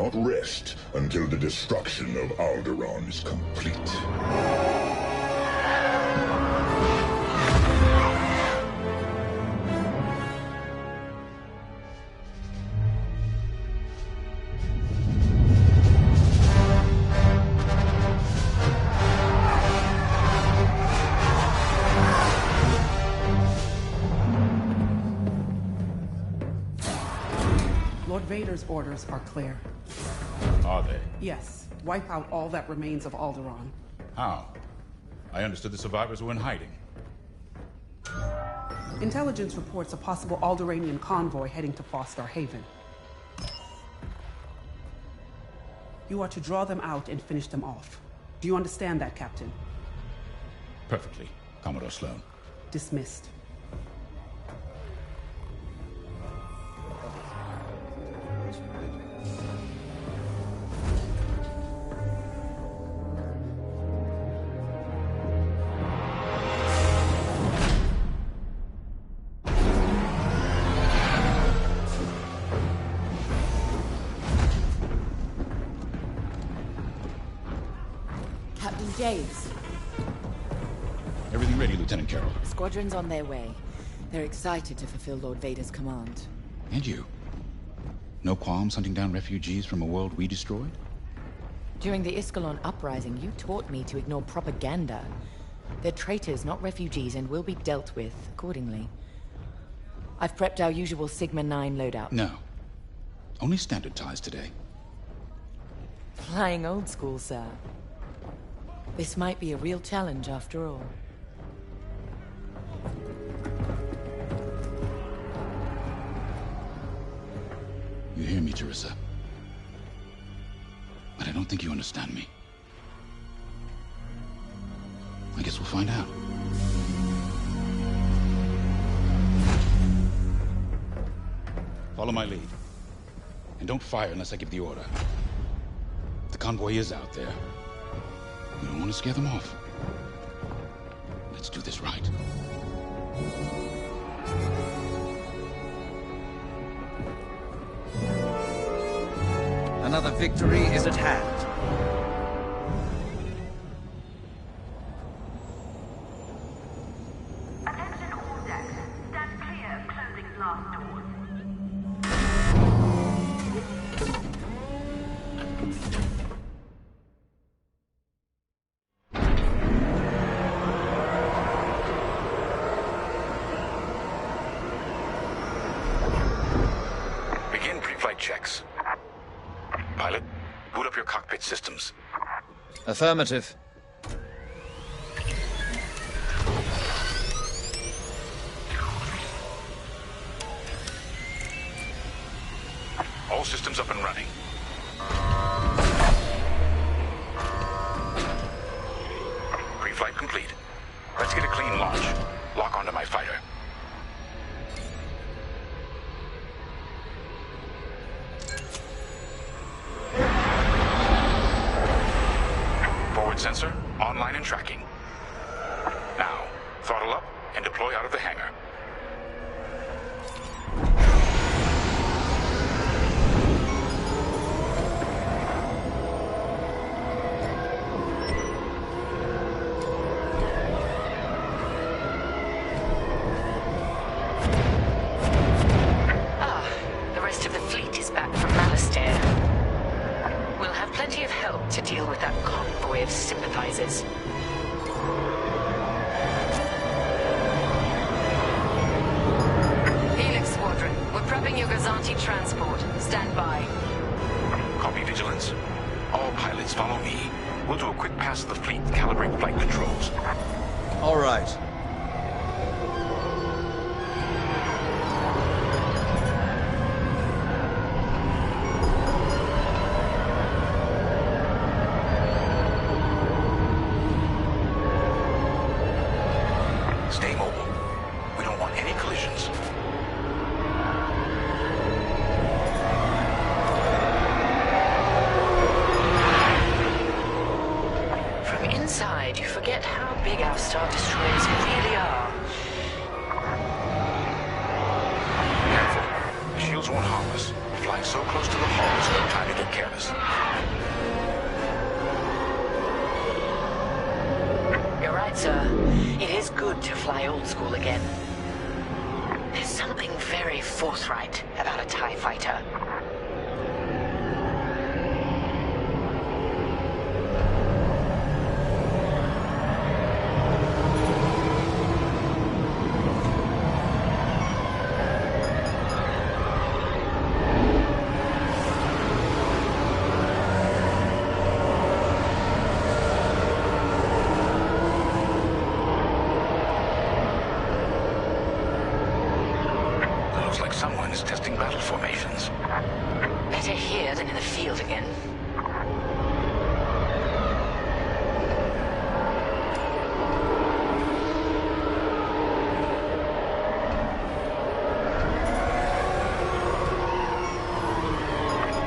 not rest until the destruction of Alderaan is complete. Lord Vader's orders are clear. Are they? Yes. Wipe out all that remains of Alderaan. How? I understood the survivors were in hiding. Intelligence reports a possible Alderaanian convoy heading to Foster Haven. You are to draw them out and finish them off. Do you understand that, Captain? Perfectly, Commodore Sloan. Dismissed. Captain James. Everything ready, Lieutenant Carroll. Squadron's on their way. They're excited to fulfill Lord Vader's command. And you? No qualms hunting down refugees from a world we destroyed? During the Iskalon uprising, you taught me to ignore propaganda. They're traitors, not refugees, and will be dealt with accordingly. I've prepped our usual Sigma-9 loadout. No. Only standard ties today. Flying old school, sir. This might be a real challenge after all. You hear me, Teresa? But I don't think you understand me. I guess we'll find out. Follow my lead. And don't fire unless I give the order. The convoy is out there. We don't want to scare them off. Let's do this right. Another victory is at hand. Attention all decks. Stand clear of closing blast doors. Begin pre-flight checks. Pilot, boot up your cockpit systems. Affirmative. All systems up and running. Pre-flight complete. Let's get a clean launch. Lock onto my fighter. Forward sensor, online and tracking. Now, throttle up and deploy out of the hangar. The rest of the fleet is back from Malastare. We'll have plenty of help to deal with that convoy of sympathizers. Helix Squadron, we're prepping your Gazanti transport. Stand by. Copy, Vigilance. All pilots follow me. We'll do a quick pass of the fleet, calibrate flight controls. All right. Stay mobile. We don't want any collisions. From inside, you forget how big our Star Destroyers really are. Careful. The shields won't harm us. Flying so close to the hull is no time to get careless. old school again. There's something very forthright about a TIE fighter. Someone is testing battle formations. Better here than in the field again.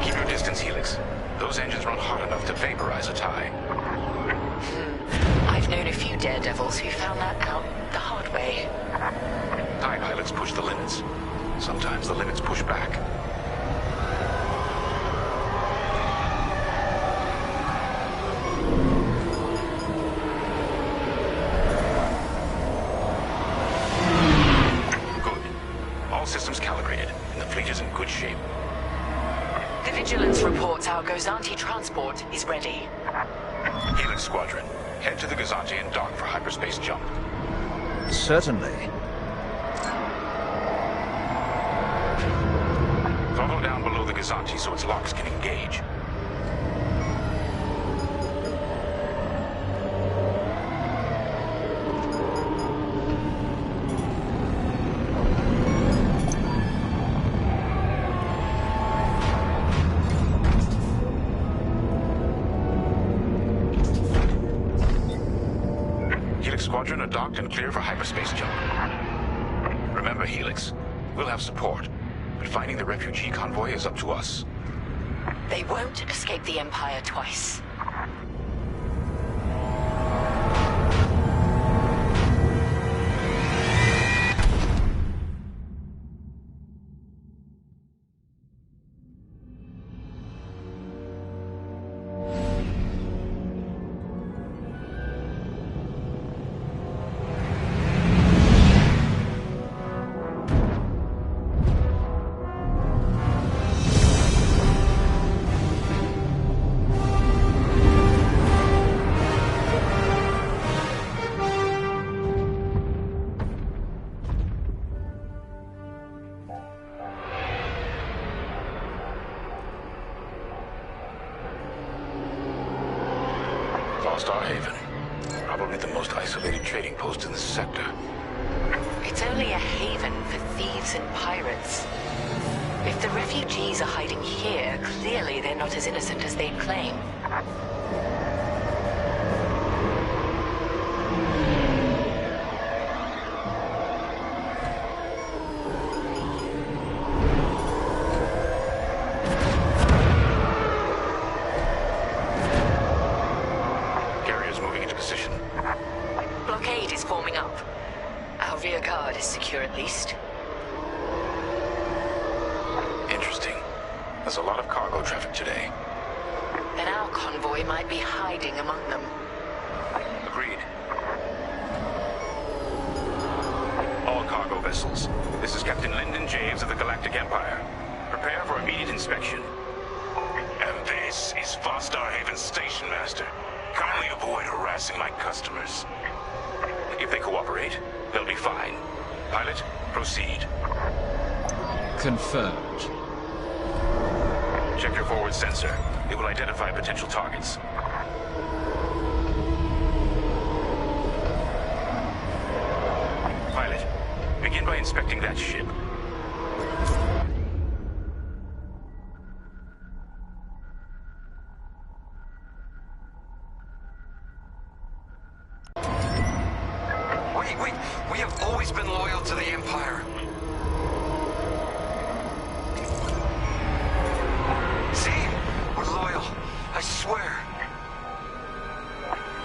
Keep your distance, Helix. Those engines run hot enough to vaporize a TIE. I've known a few daredevils who found that out the hard way. TIE pilots push the limits. Sometimes the limits push back. Good. All systems calibrated, and the fleet is in good shape. The Vigilance reports our Gozanti transport is ready. Helix Squadron, head to the Gozanti and dock for hyperspace jump. Certainly. Throttle down below the Gozanti so its locks can engage. Helix Squadron are docked and clear for hyperspace jump. Remember, Helix, we'll have support. But finding the refugee convoy is up to us. They won't escape the Empire twice. Starhaven. Probably the most isolated trading post in the sector. It's only a haven for thieves and pirates. If the refugees are hiding here, clearly they're not as innocent as they claim. Blockade is forming up. Our rear guard is secure at least. Interesting. There's a lot of cargo traffic today. Then our convoy might be hiding among them. Agreed. All cargo vessels. This is Captain Lyndon James of the Galactic Empire. Prepare for immediate inspection. And this is Starhaven's Station Master. Kindly avoid harassing my customers. If they cooperate, they'll be fine. Pilot, proceed. Confirmed. Check your forward sensor. It will identify potential targets. Pilot, begin by inspecting that ship. We have always been loyal to the Empire. See? We're loyal. I swear.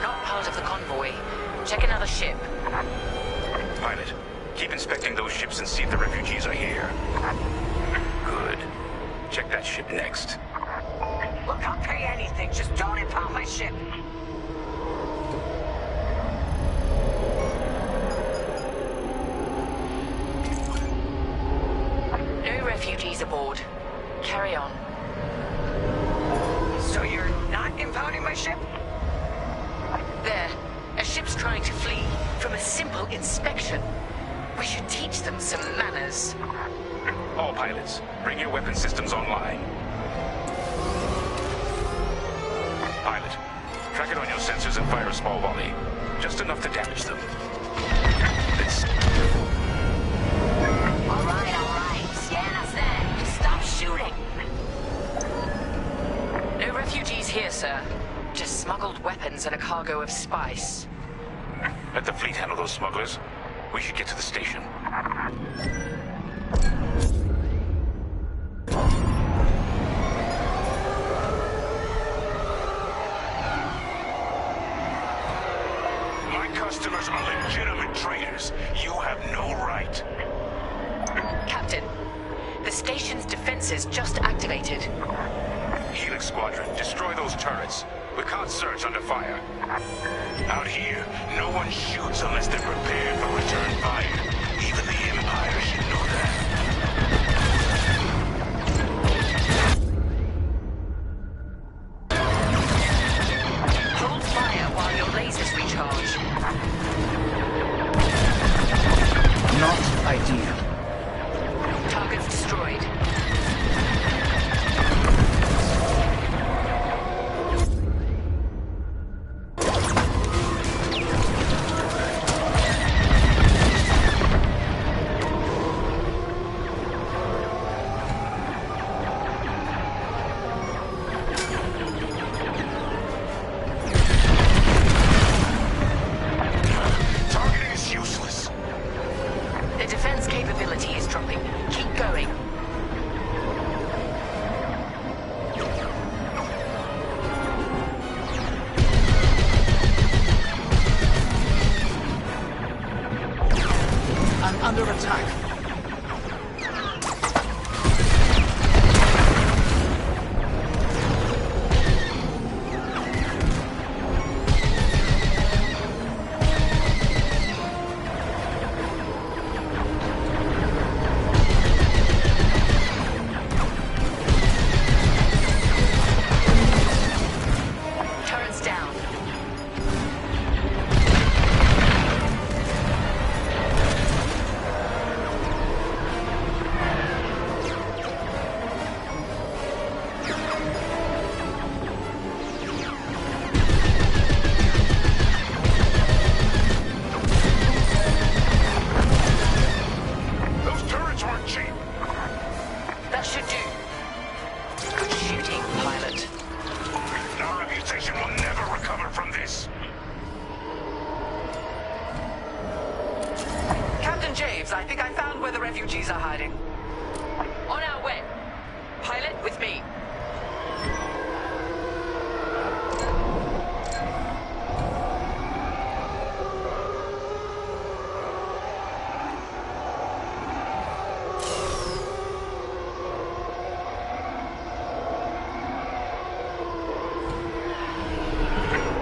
Not part of the convoy. Check another ship. Pilot, keep inspecting those ships and see if the refugees are here. Good. Check that ship next. Look, I'll pay anything. Just don't impound my ship. refugees aboard. Carry on. So you're not impounding my ship? There. A ship's trying to flee from a simple inspection. We should teach them some manners. All pilots, bring your weapon systems online. Pilot, track it on your sensors and fire a small volley. Just enough to damage them. This... All right. Scan us then. Stop shooting. No refugees here, sir. Just smuggled weapons and a cargo of spice. Let the fleet handle those smugglers. We should get to the station. My customers are legitimate traders. You have no right. Captain, the station's defenses just activated. Helix Squadron, destroy those turrets. We can't search under fire. Out here, no one shoots unless they're prepared for return fire. Even the Empire should know that. Hold fire while your lasers recharge. Not ideal. Targets destroyed. Targeting is useless. The defense capability is dropping. Keep going. I'm under attack. Turrets down. Those turrets weren't cheap. That should do. Good shooting, pilot. Our reputation will never recover from this. Captain James, I think I found where the refugees are hiding. On our way. Pilot, with me.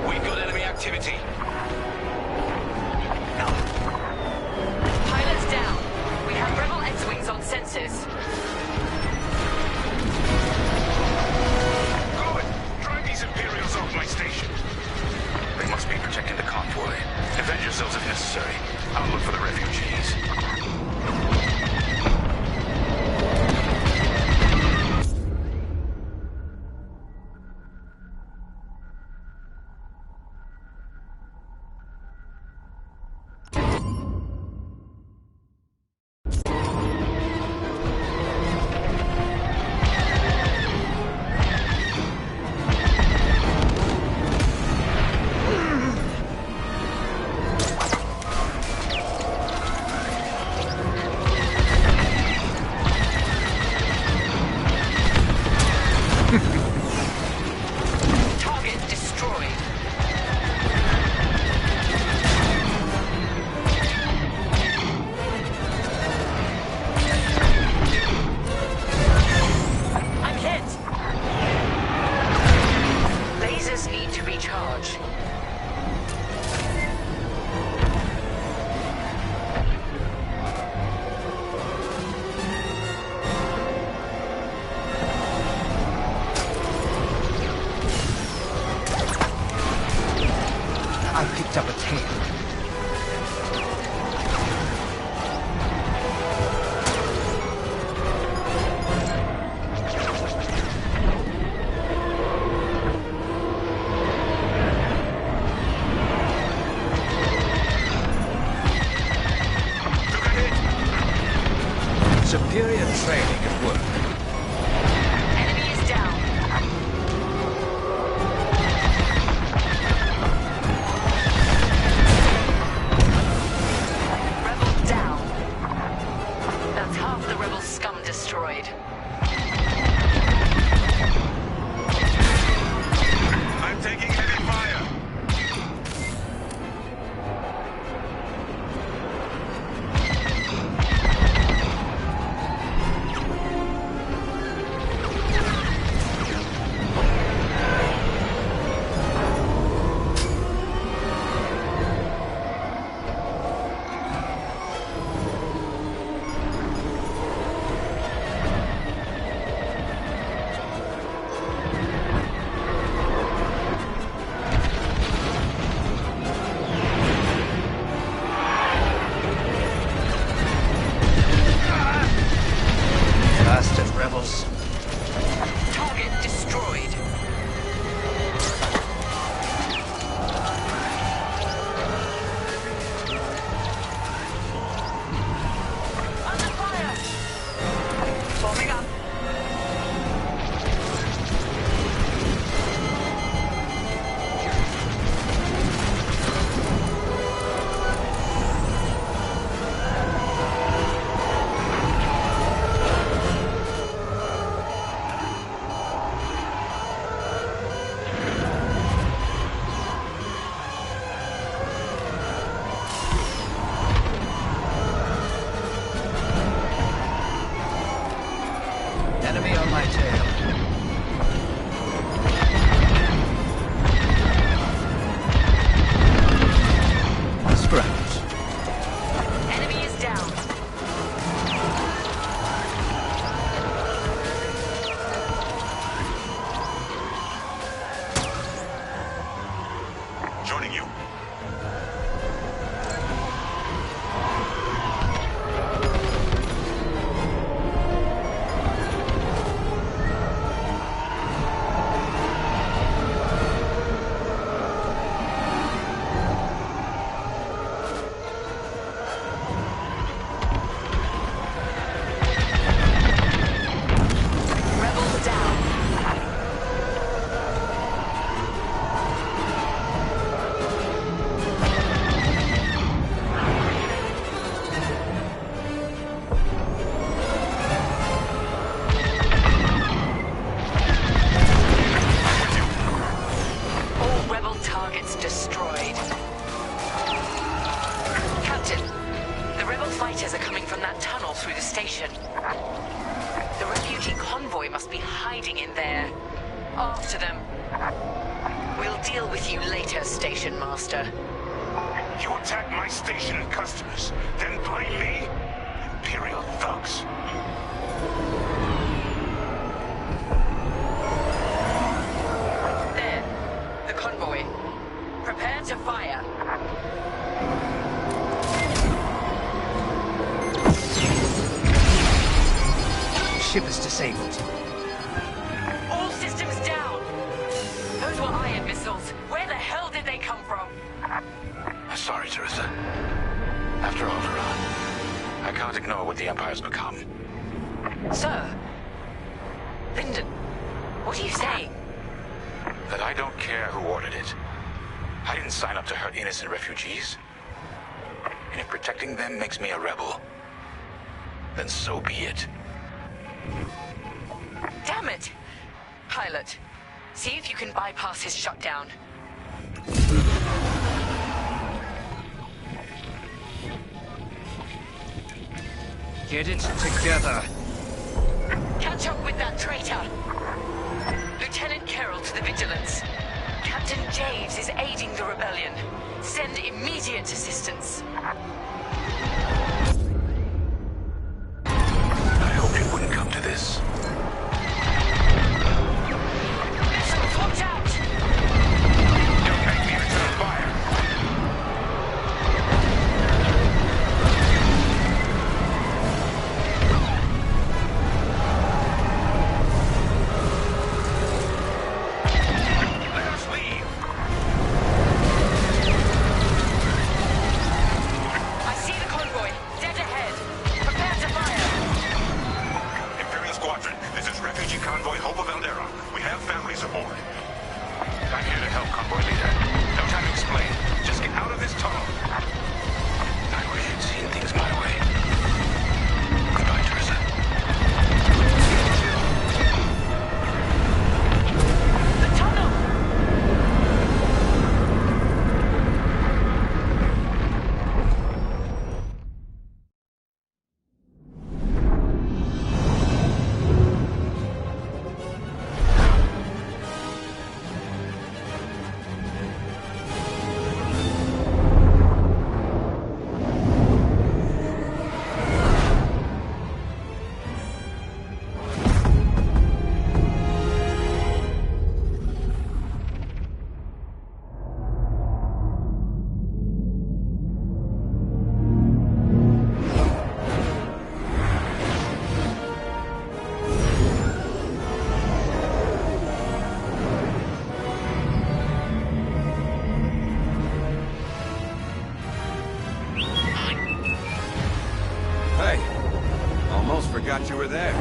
We've got enemy activity. Pilots down. We have Rebel X-Wings on sensor. Superior training at work. Enemy is down. Rebel down. That's half the rebel scum destroyed. I'm taking heavy fire. Bastard rebels. Target destroyed. Under fire! Forming up. Enemy on my tail. Scrapped. Enemy is down. Joining you. Rebels down. All rebel targets destroyed. Captain, the rebel fighters are coming from that tunnel through the station. The refugee convoy must be hiding in there. After them. We'll deal with you later, Station Master. You attack my station and customers, then blame me? Imperial thugs. There. The convoy. Prepare to fire. Ship is disabled. All systems down. Those were iron missiles. Where the hell did they come from? Sorry, Teresa. After Alderaan, I can't ignore what the Empire's become. Sir. Lyndon, what are you saying? That I don't care who ordered it. I didn't sign up to hurt innocent refugees. And if protecting them makes me a rebel, then so be it. Damn it! Pilot, see if you can bypass his shutdown. Get it together. Catch up with that traitor! Lieutenant Carroll to the Vigilance. Captain Javes is aiding the rebellion. Send immediate assistance. I hoped it wouldn't come to this. Missiles, watch out! Don't make me return fire! Let us leave! refugee convoy Hope of Alderon. We have families aboard. I'm here to help, convoy leader. No time to explain. Just get out of this tunnel. I wish you'd seen things my way. Goodbye, Teresa. The tunnel! Hey, almost forgot you were there.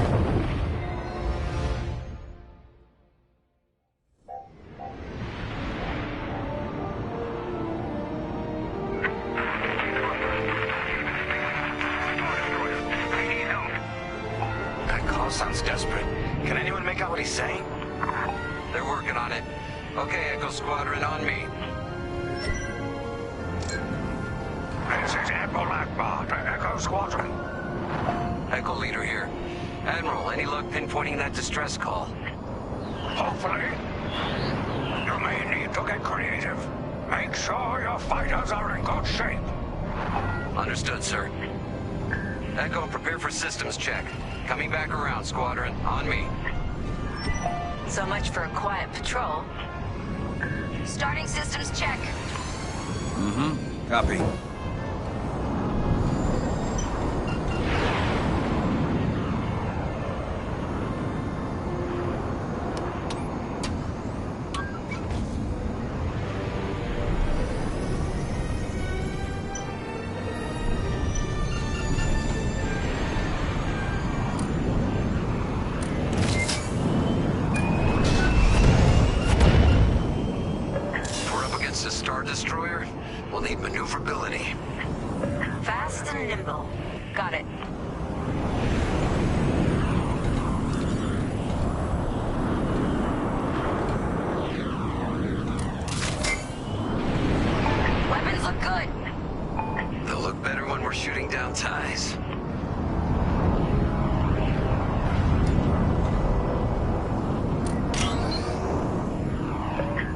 That call sounds desperate. Can anyone make out what he's saying? They're working on it. Okay, Echo Squadron, on me. This is Admiral Akbar to Echo Squadron. Echo Leader here. Admiral, any luck pinpointing that distress call? Hopefully. You may need to get creative. Make sure your fighters are in good shape. Understood, sir. Echo, prepare for systems check. Coming back around, Squadron. On me. So much for a quiet patrol. Starting systems check. Copy. Star Destroyer, we'll need maneuverability. Fast and nimble. Got it. Weapons look good. They'll look better when we're shooting down ties.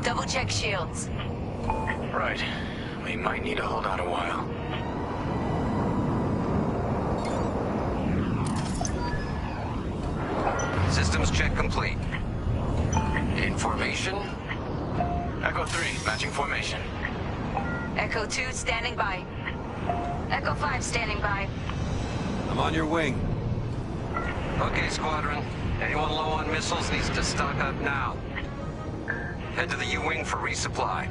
Double check shields. Right. We might need to hold out a while. Systems check complete. In formation? Echo 3, matching formation. Echo 2 standing by. Echo 5 standing by. I'm on your wing. Okay, Squadron. Anyone low on missiles needs to stock up now. Head to the U-wing for resupply.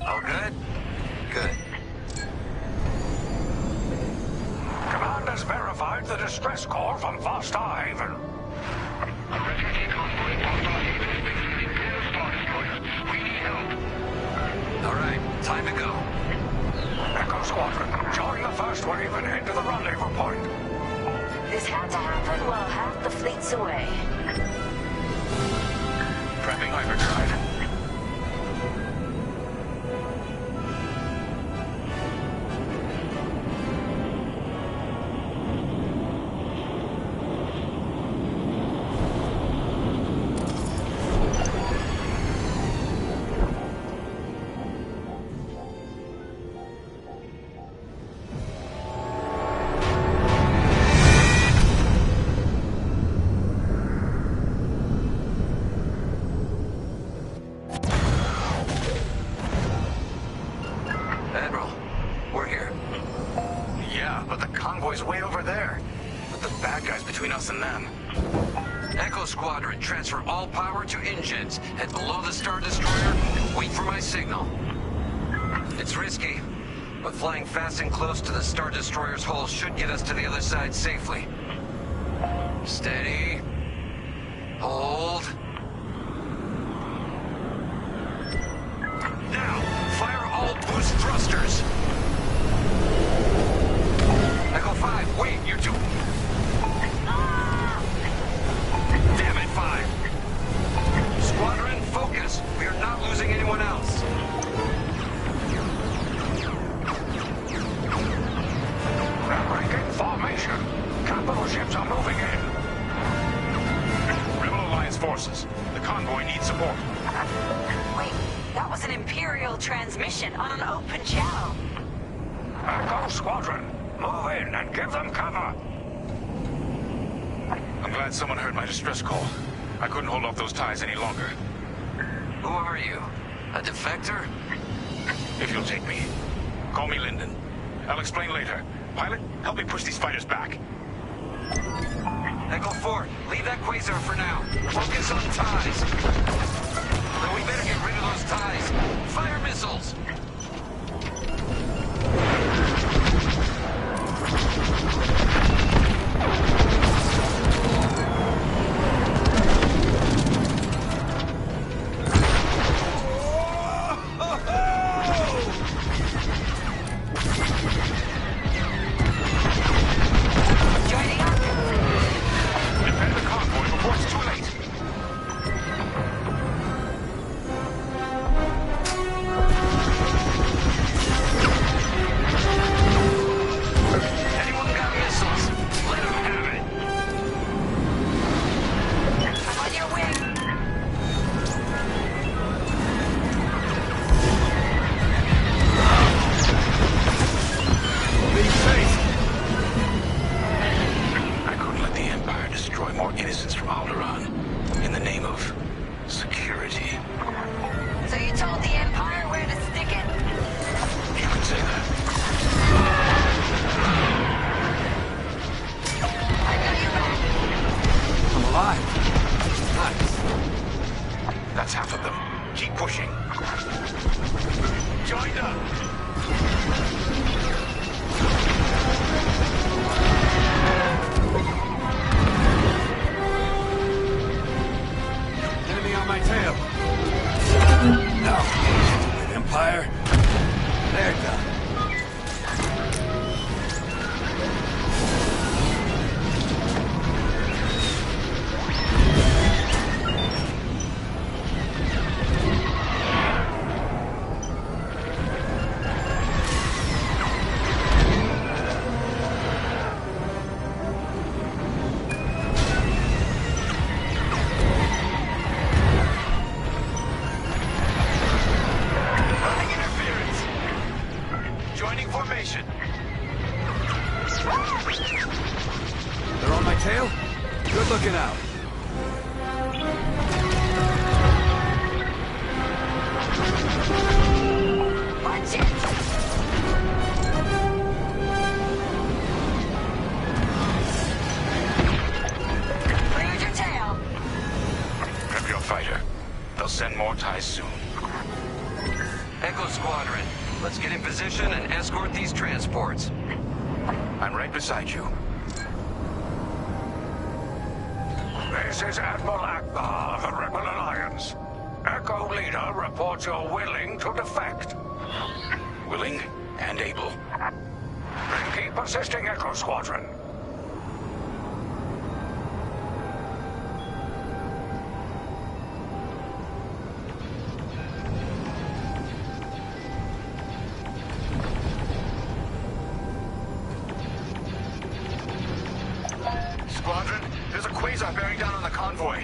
All good? Good. Command has verified the distress call from Foster Haven. A refugee convoy in Foster Haven is beginning to Star Destroyer. We need help. All right, time to go. Echo Squadron, join the first wave and head to the rendezvous point. This had to happen while half the fleet's away. Prepping hyperdrive. Admiral, we're here. Yeah, but the convoy's way over there. with the bad guys between us and them. Echo Squadron, transfer all power to engines. Head below the Star Destroyer and wait for my signal. It's risky, but flying fast and close to the Star Destroyer's hull should get us to the other side safely. Steady. Hold. Now, fire all boost thrusters. Echo 5, wait, you two. Damn it, 5. Squadron, focus. We are not losing anyone else. They're breaking formation. Capital ships are moving in. Rebel Alliance forces. The convoy needs support. Wait, that was an Imperial transmission on an open channel. Echo Squadron, move in and give them cover. I'm glad someone heard my distress call. I couldn't hold off those ties any longer. Who are you? A defector? If you'll take me. Call me Lyndon. I'll explain later. Pilot, help me push these fighters back. Echo 4, leave that quasar for now. Focus on ties. Then we better get rid of those ties. Fire missiles! That's half of them. Keep pushing. Joined up. Enemy on my tail. No. Stupid Empire. They're done. They're on my tail? Good looking out. Watch it! Cleared your tail. Prep your fighter. They'll send more ties soon. Echo Squadron, let's get in position and escort these transports. I'm right beside you. This is Admiral Akbar of the Rebel Alliance. Echo Leader reports you're willing to defect. Willing and able. Then keep assisting Echo Squadron. Squadron, there's a quasar bearing down on the convoy.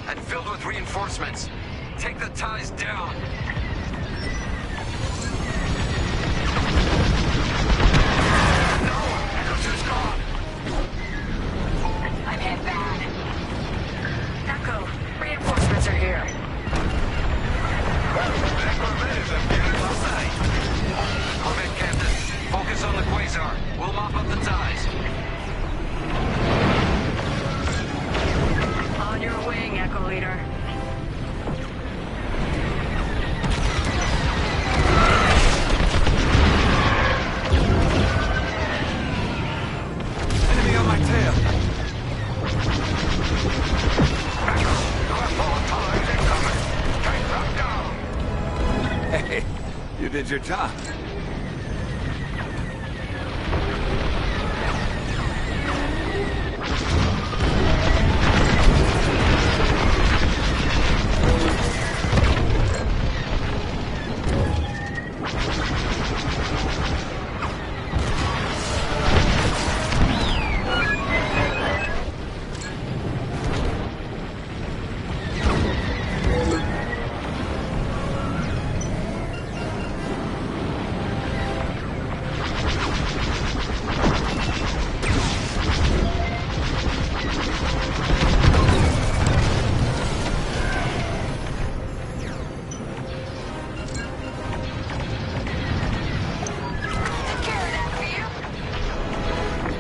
And filled with reinforcements. Take the ties down. No! Echo 2's gone! I'm hit bad. Echo, reinforcements are here. Corvette Captain, focus on the quasar. We'll mop up the ties. On your wing, Echo Leader. Enemy on my tail. Hey, you did your job.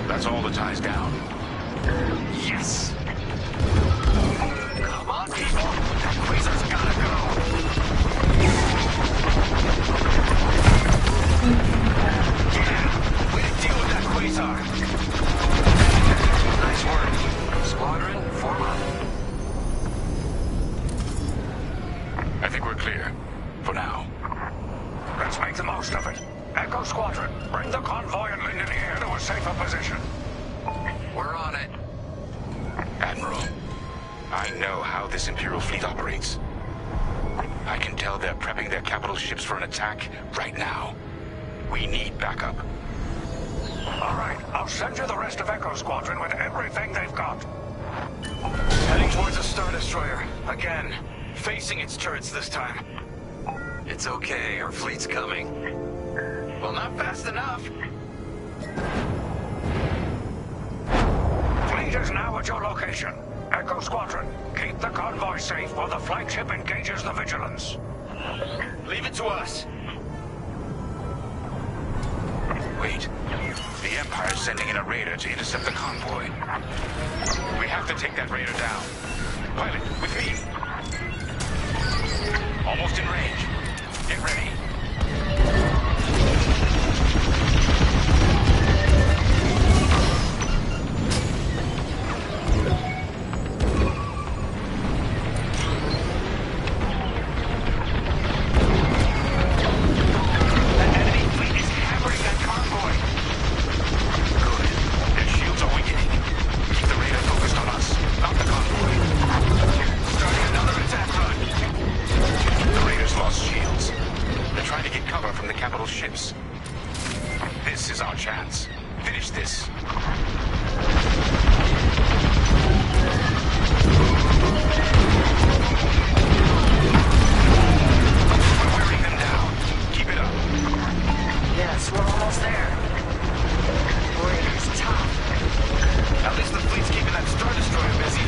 That's all the ties down. Yes! Come on, people! That Quasar's gotta go! Yeah! Way to deal with that Quasar! Nice work. Squadron, form up. I think we're clear. For now. Let's make the most of it. Echo Squadron, bring the convoy and Linden here to a safer position. We're on it. Admiral, I know how this Imperial fleet operates. I can tell they're prepping their capital ships for an attack right now. We need backup. All right, I'll send you the rest of Echo Squadron with everything they've got. Heading towards a Star Destroyer. Again. Facing its turrets this time. It's okay, our fleet's coming. Well, not fast enough. Fleet is now at your location. Echo Squadron, keep the convoy safe while the flagship engages the Vigilance. Leave it to us. Wait. The Empire's sending in a raider to intercept the convoy. We have to take that raider down. Pilot, with me. Almost in range. Get ready. Ships. This is our chance. Finish this. We're wearing them down. Keep it up. Yes, we're almost there. Raider's tough. At least the fleet's keeping that Star Destroyer busy.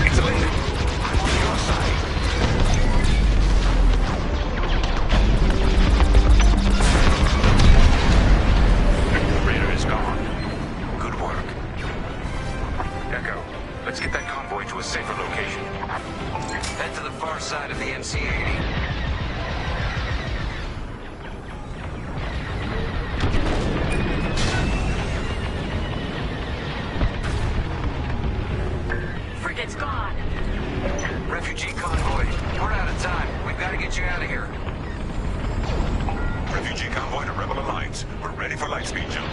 It's Linden. I'm on your side. Let's get that convoy to a safer location. Head to the far side of the MC-80. Frigate's gone. Refugee convoy. We're out of time. We've got to get you out of here. Refugee convoy to Rebel Alliance. We're ready for lightspeed jump.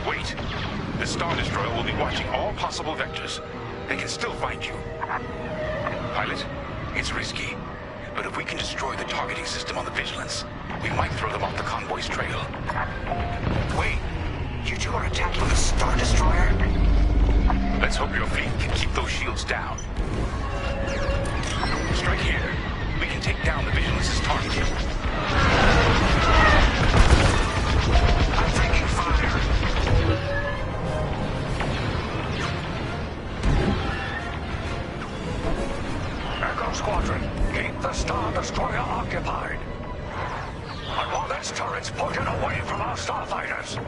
Wait. The Star Destroyer will be watching all possible vectors. They can still find you. Pilot, it's risky. But if we can destroy the targeting system on the Vigilance, we might throw them off the convoy's trail. Wait, you two are attacking the Star Destroyer? Let's hope your fleet can keep those shields down. Strike here. We can take down the Vigilance's targeting. I'm taking fire. Echo Squadron, keep the Star Destroyer occupied. I want its turrets pointed away from our starfighters.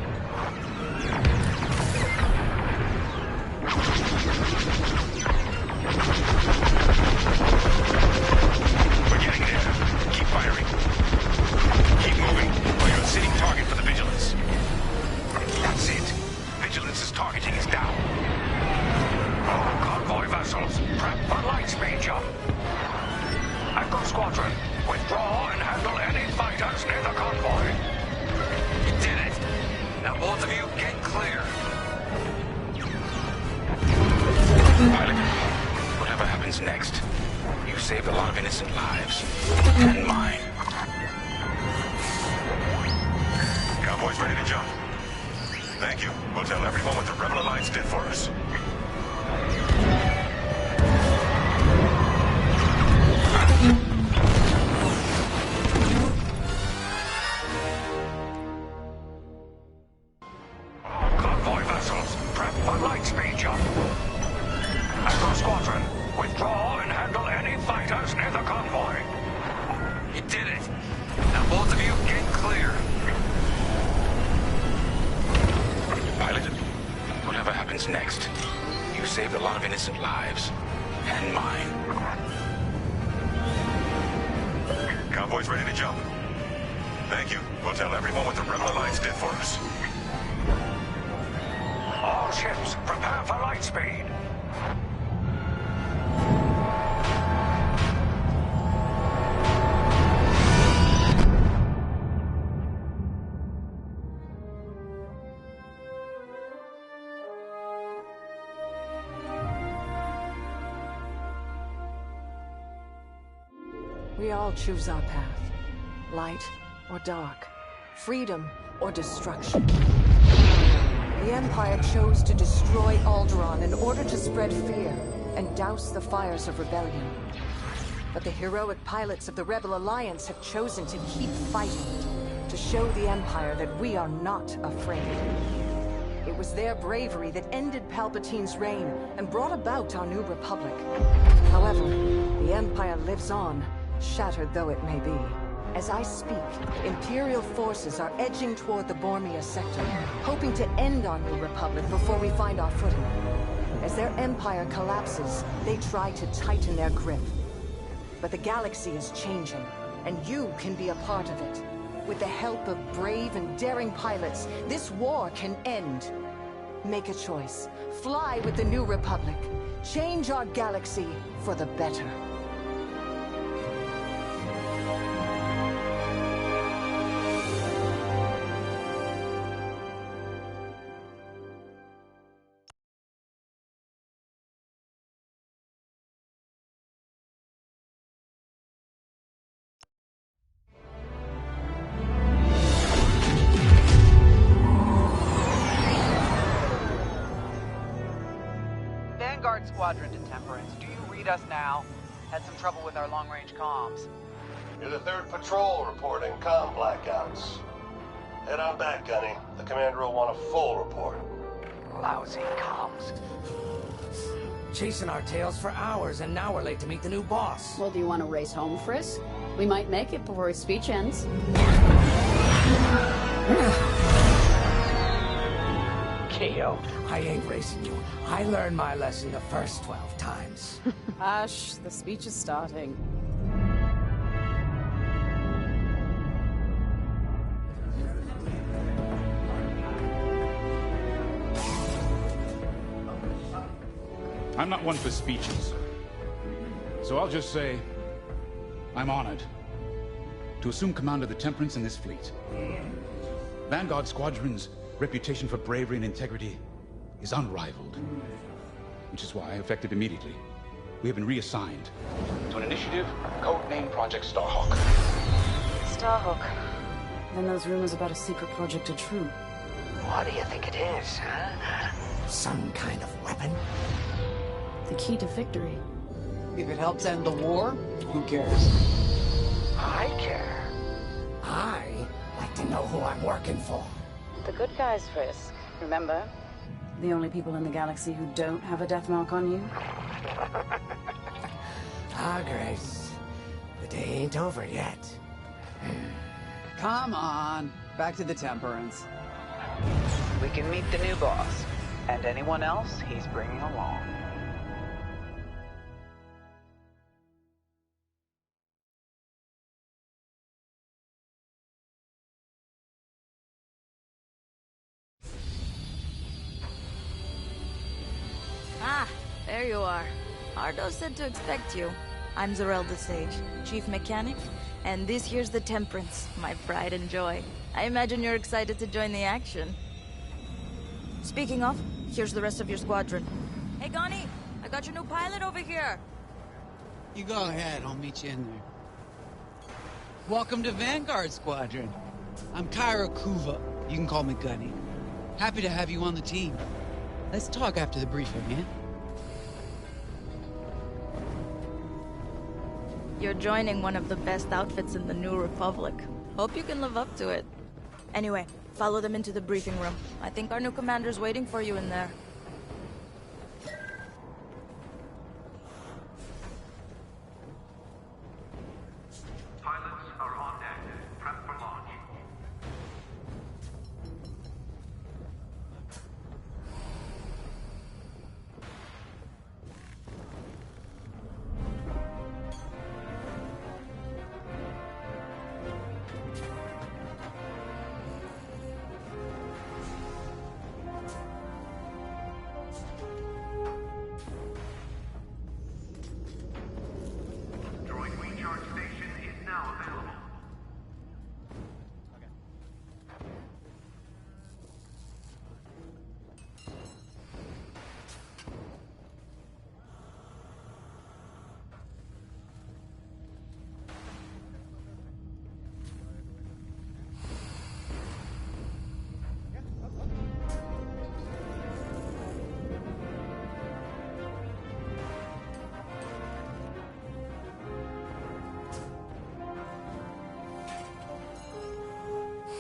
next. You saved a lot of innocent lives. And mine. Convoy's ready to jump. Thank you. We'll tell everyone what the Rebel Alliance did for us. Convoy vessels, prep for light speed jump. Echo Squadron, withdraw and handle any fighters near the convoy. You did it. Now both of you get clear. Pilot, whatever happens next, you saved a lot of innocent lives. And mine. Convoy's ready to jump. Thank you. We'll tell everyone what the Rebel Alliance did for us. All ships, prepare for light speed. We all choose our path. Light or dark. Freedom or destruction. The Empire chose to destroy Alderaan in order to spread fear and douse the fires of rebellion. But the heroic pilots of the Rebel Alliance have chosen to keep fighting, to show the Empire that we are not afraid. It was their bravery that ended Palpatine's reign and brought about our new republic. However, the Empire lives on, shattered though it may be. As I speak, Imperial forces are edging toward the Bormia sector, hoping to end our new republic before we find our footing. As their empire collapses, they try to tighten their grip. But the galaxy is changing, and you can be a part of it. With the help of brave and daring pilots, this war can end. Make a choice. Fly with the new republic. Change our galaxy for the better. Squadron to Temperance. Do you read us now? Had some trouble with our long-range comms. You're the 3rd patrol reporting comm blackouts. Head on back, Gunny. The commander will want a full report. Lousy comms. Chasing our tails for hours, and now we're late to meet the new boss. Well, do you want to race home, Frisk? We might make it before his speech ends. Keo, I ain't racing you. I learned my lesson the first 12 times. Hush, the speech is starting. I'm not one for speeches. So I'll just say, I'm honored to assume command of the Temperance in this fleet. Vanguard Squadron's reputation for bravery and integrity is unrivaled, which is why, effective immediately, we have been reassigned to an initiative codenamed Project Starhawk. Starhawk. Then those rumors about a secret project are true. What do you think it is, huh? Some kind of weapon? The key to victory. If it helps end the war, who cares? I care. I like to know who I'm working for. The good guys, Frisk. Remember? The only people in the galaxy who don't have a death mark on you? Ah, Grace. The day ain't over yet. Come on. Back to the Temperance. We can meet the new boss. And anyone else he's bringing along. There you are. Ardo said to expect you. I'm Zarelda Sage, Chief Mechanic, and this here's the Temperance, my pride and joy. I imagine you're excited to join the action. Speaking of, here's the rest of your squadron. Hey, Gonnie, I got your new pilot over here. You go ahead, I'll meet you in there. Welcome to Vanguard Squadron. I'm Kyra Kuva. You can call me Gunny. Happy to have you on the team. Let's talk after the briefing, man. You're joining one of the best outfits in the New Republic. Hope you can live up to it. Anyway, follow them into the briefing room. I think our new commander's waiting for you in there. Pilots are on deck. Prep for launch. Droid recharge station is now available.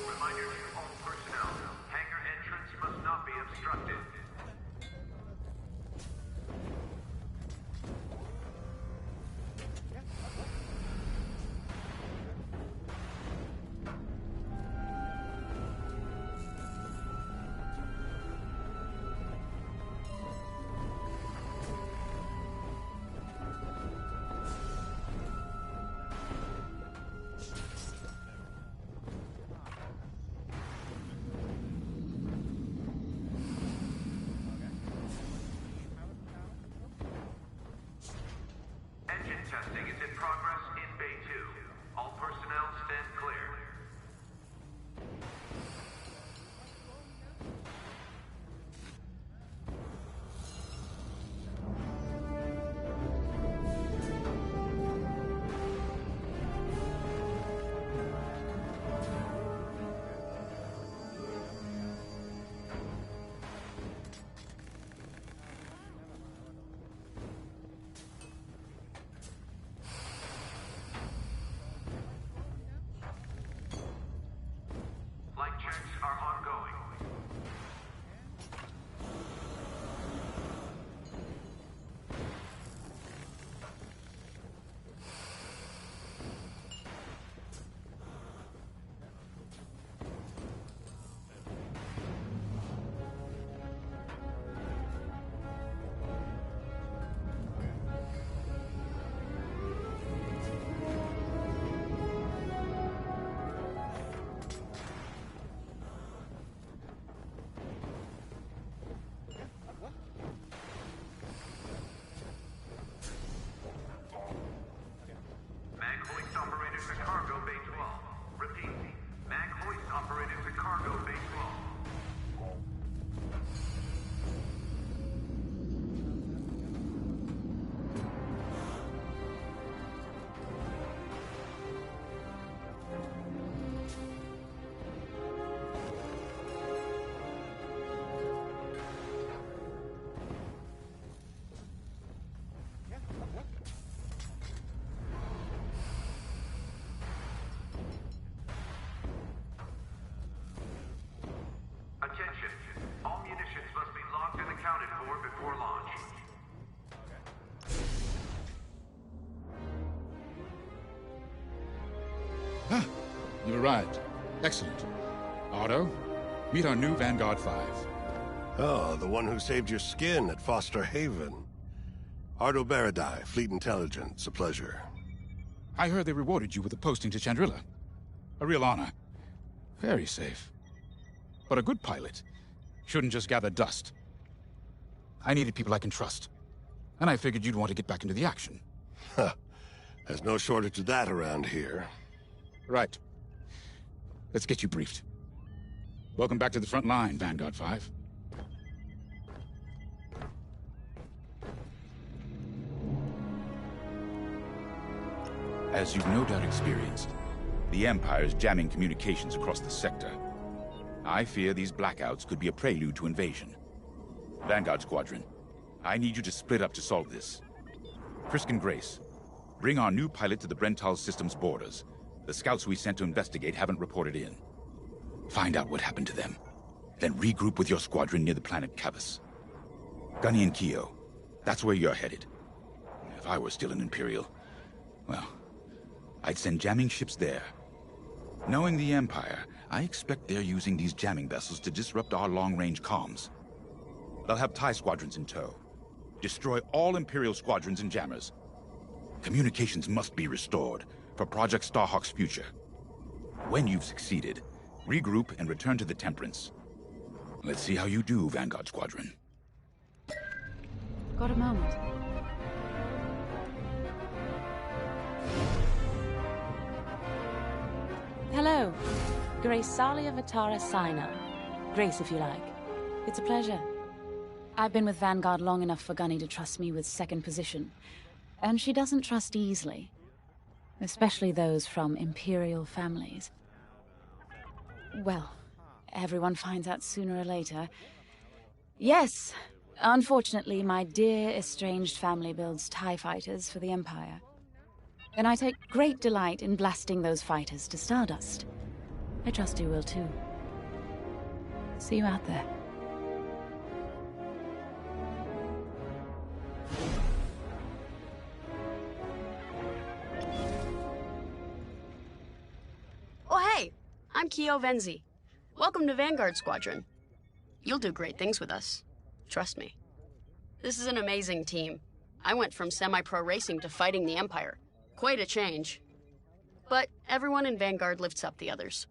Reminder to all personnel, hangar entrance must not be obstructed. Engine testing is in progress in Bay 2. All personnel stand clear. Flight checks are ongoing. Mag hoist operated to cargo bay 12. Repeat. Mag hoist operated to cargo bay 12. Attention. All munitions must be locked and accounted for before launch. Ah, you arrived. Excellent. Otto, meet our new Vanguard 5. Oh, the one who saved your skin at Foster Haven. Vardr86's, Fleet Intelligence, a pleasure. I heard they rewarded you with a posting to Chandrila. A real honor. Very safe. But a good pilot shouldn't just gather dust. I needed people I can trust. And I figured you'd want to get back into the action. Huh. There's no shortage of that around here. Right. Let's get you briefed. Welcome back to the front line, Vanguard 5. As you've no doubt experienced, the Empire is jamming communications across the sector. I fear these blackouts could be a prelude to invasion. Vanguard Squadron, I need you to split up to solve this. Frisk and Grace, bring our new pilot to the Brental system's borders. The scouts we sent to investigate haven't reported in. Find out what happened to them. Then regroup with your squadron near the planet Cavus. Gunny and Keo, that's where you're headed. If I were still an Imperial, well, I'd send jamming ships there. Knowing the Empire, I expect they're using these jamming vessels to disrupt our long-range comms. They'll have TIE squadrons in tow. Destroy all Imperial squadrons and jammers. Communications must be restored for Project Starhawk's future. When you've succeeded, regroup and return to the Temperance. Let's see how you do, Vanguard Squadron. Got a moment? Hello. Grace Salia Vatara Sina. Grace, if you like. It's a pleasure. I've been with Vanguard long enough for Gunny to trust me with second position. And she doesn't trust easily. Especially those from Imperial families. Well, everyone finds out sooner or later. Yes, unfortunately, my dear estranged family builds TIE fighters for the Empire. And I take great delight in blasting those fighters to stardust. I trust you will too. See you out there. Oh hey, I'm Keo Venzi. Welcome to Vanguard Squadron. You'll do great things with us. Trust me. This is an amazing team. I went from semi-pro racing to fighting the Empire. Quite a change. But everyone in Vanguard lifts up the others.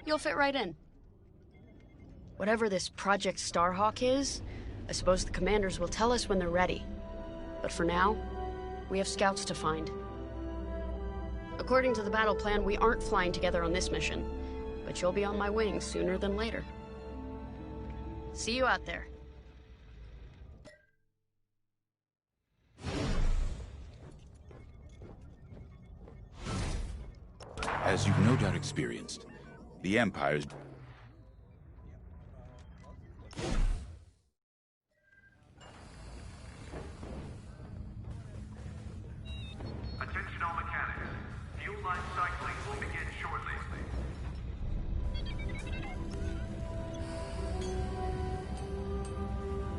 You'll fit right in. Whatever this Project Starhawk is, I suppose the commanders will tell us when they're ready. But for now, we have scouts to find. According to the battle plan, we aren't flying together on this mission, but you'll be on my wings sooner than later. See you out there. As you've no doubt experienced, the Empire's... Attention all mechanics. Fuel line cycling will begin shortly.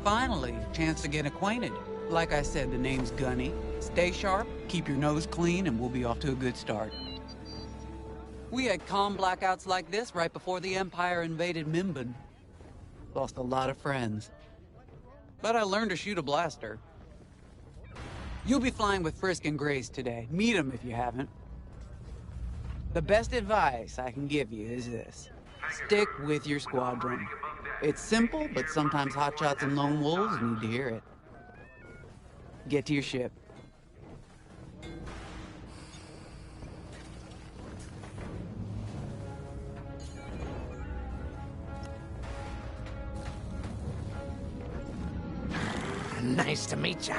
Finally, chance to get acquainted. Like I said, the name's Gunny. Stay sharp, keep your nose clean, and we'll be off to a good start. We had comm blackouts like this right before the Empire invaded Mimban. Lost a lot of friends. But I learned to shoot a blaster. You'll be flying with Frisk and Grace today. Meet them if you haven't. The best advice I can give you is this. Stick with your squadron. It's simple, but sometimes hotshots and lone wolves need to hear it. Get to your ship. Nice to meet ya.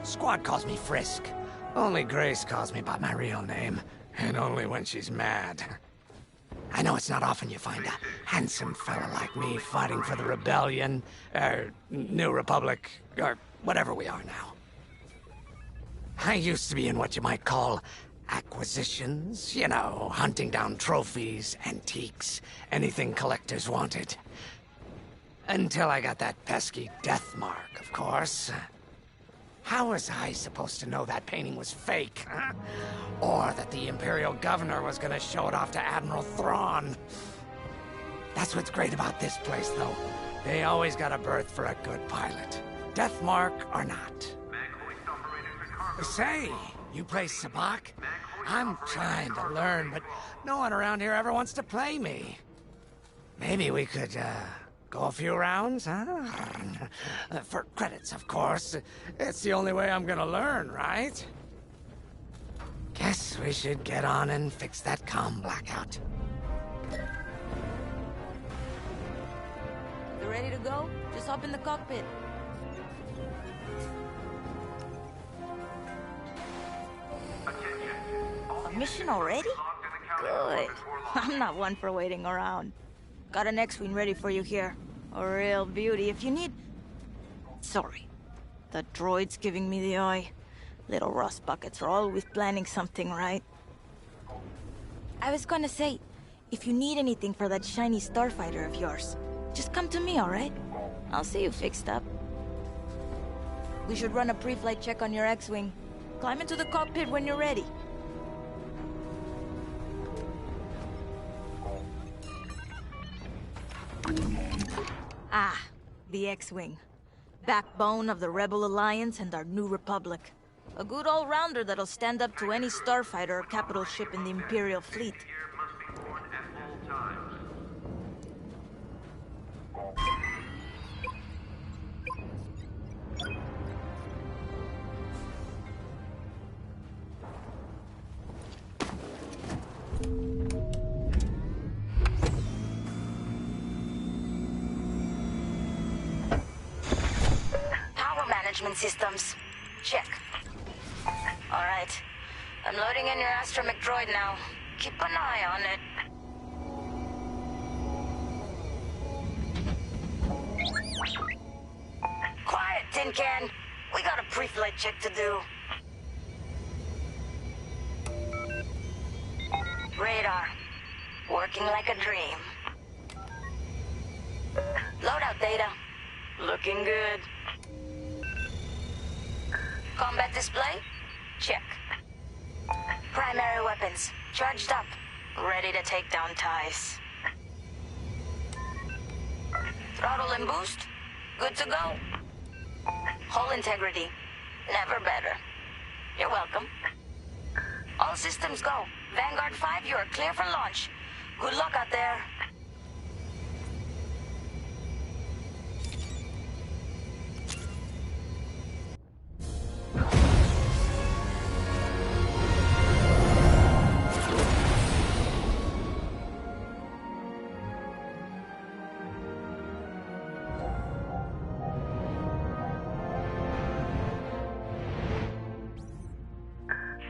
Squad calls me Frisk. Only Grace calls me by my real name, and only when she's mad. I know it's not often you find a handsome fella like me fighting for the Rebellion, or New Republic, or whatever we are now. I used to be in what you might call acquisitions, you know, hunting down trophies, antiques, anything collectors wanted. Until I got that pesky death mark, of course. How was I supposed to know that painting was fake, huh? Or that the Imperial Governor was gonna show it off to Admiral Thrawn? That's what's great about this place, though. They always got a berth for a good pilot. Death mark or not. Say, you play Sabak? I'm trying to learn, but no one around here ever wants to play me. Maybe we could, go a few rounds, huh? For credits, of course. It's the only way I'm gonna learn, right? Guess we should get on and fix that comm blackout. You ready to go? Just hop in the cockpit. Mission already? Good. I'm not one for waiting around. Got an X-Wing ready for you here. A real beauty if you need... Sorry. The droid's giving me the eye. Little rust buckets are always planning something, right? I was gonna say, if you need anything for that shiny starfighter of yours, just come to me, alright? I'll see you fixed up. We should run a pre-flight check on your X-Wing. Climb into the cockpit when you're ready. Ah, the X-Wing. Backbone of the Rebel Alliance and our new Republic. A good all-rounder that'll stand up to any starfighter or capital ship in the Imperial fleet. Systems. Check. Alright. I'm loading in your astromech droid now. Keep an eye on it. Quiet, Tin Can. We got a pre-flight check to do. Radar. Working like a dream. Loadout data. Looking good. Combat display? Check. Primary weapons. Charged up. Ready to take down ties. Throttle and boost? Good to go. Hull integrity. Never better. You're welcome. All systems go. Vanguard 5, you are clear for launch. Good luck out there.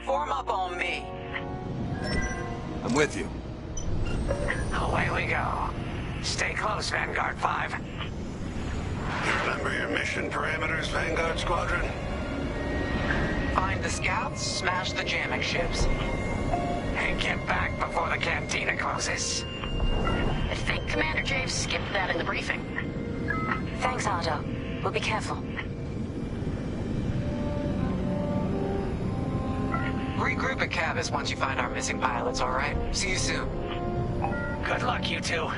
Form up on me. I'm with you. Away we go. Stay close, Vanguard 5. You remember your mission parameters, Vanguard Squadron? Find the scouts, smash the jamming ships. And get back before the cantina closes. I think Commander Javes skipped that in the briefing. Thanks, Ardo. We'll be careful. Regroup at Cabus once you find our missing pilots, alright? See you soon. Good luck, you two.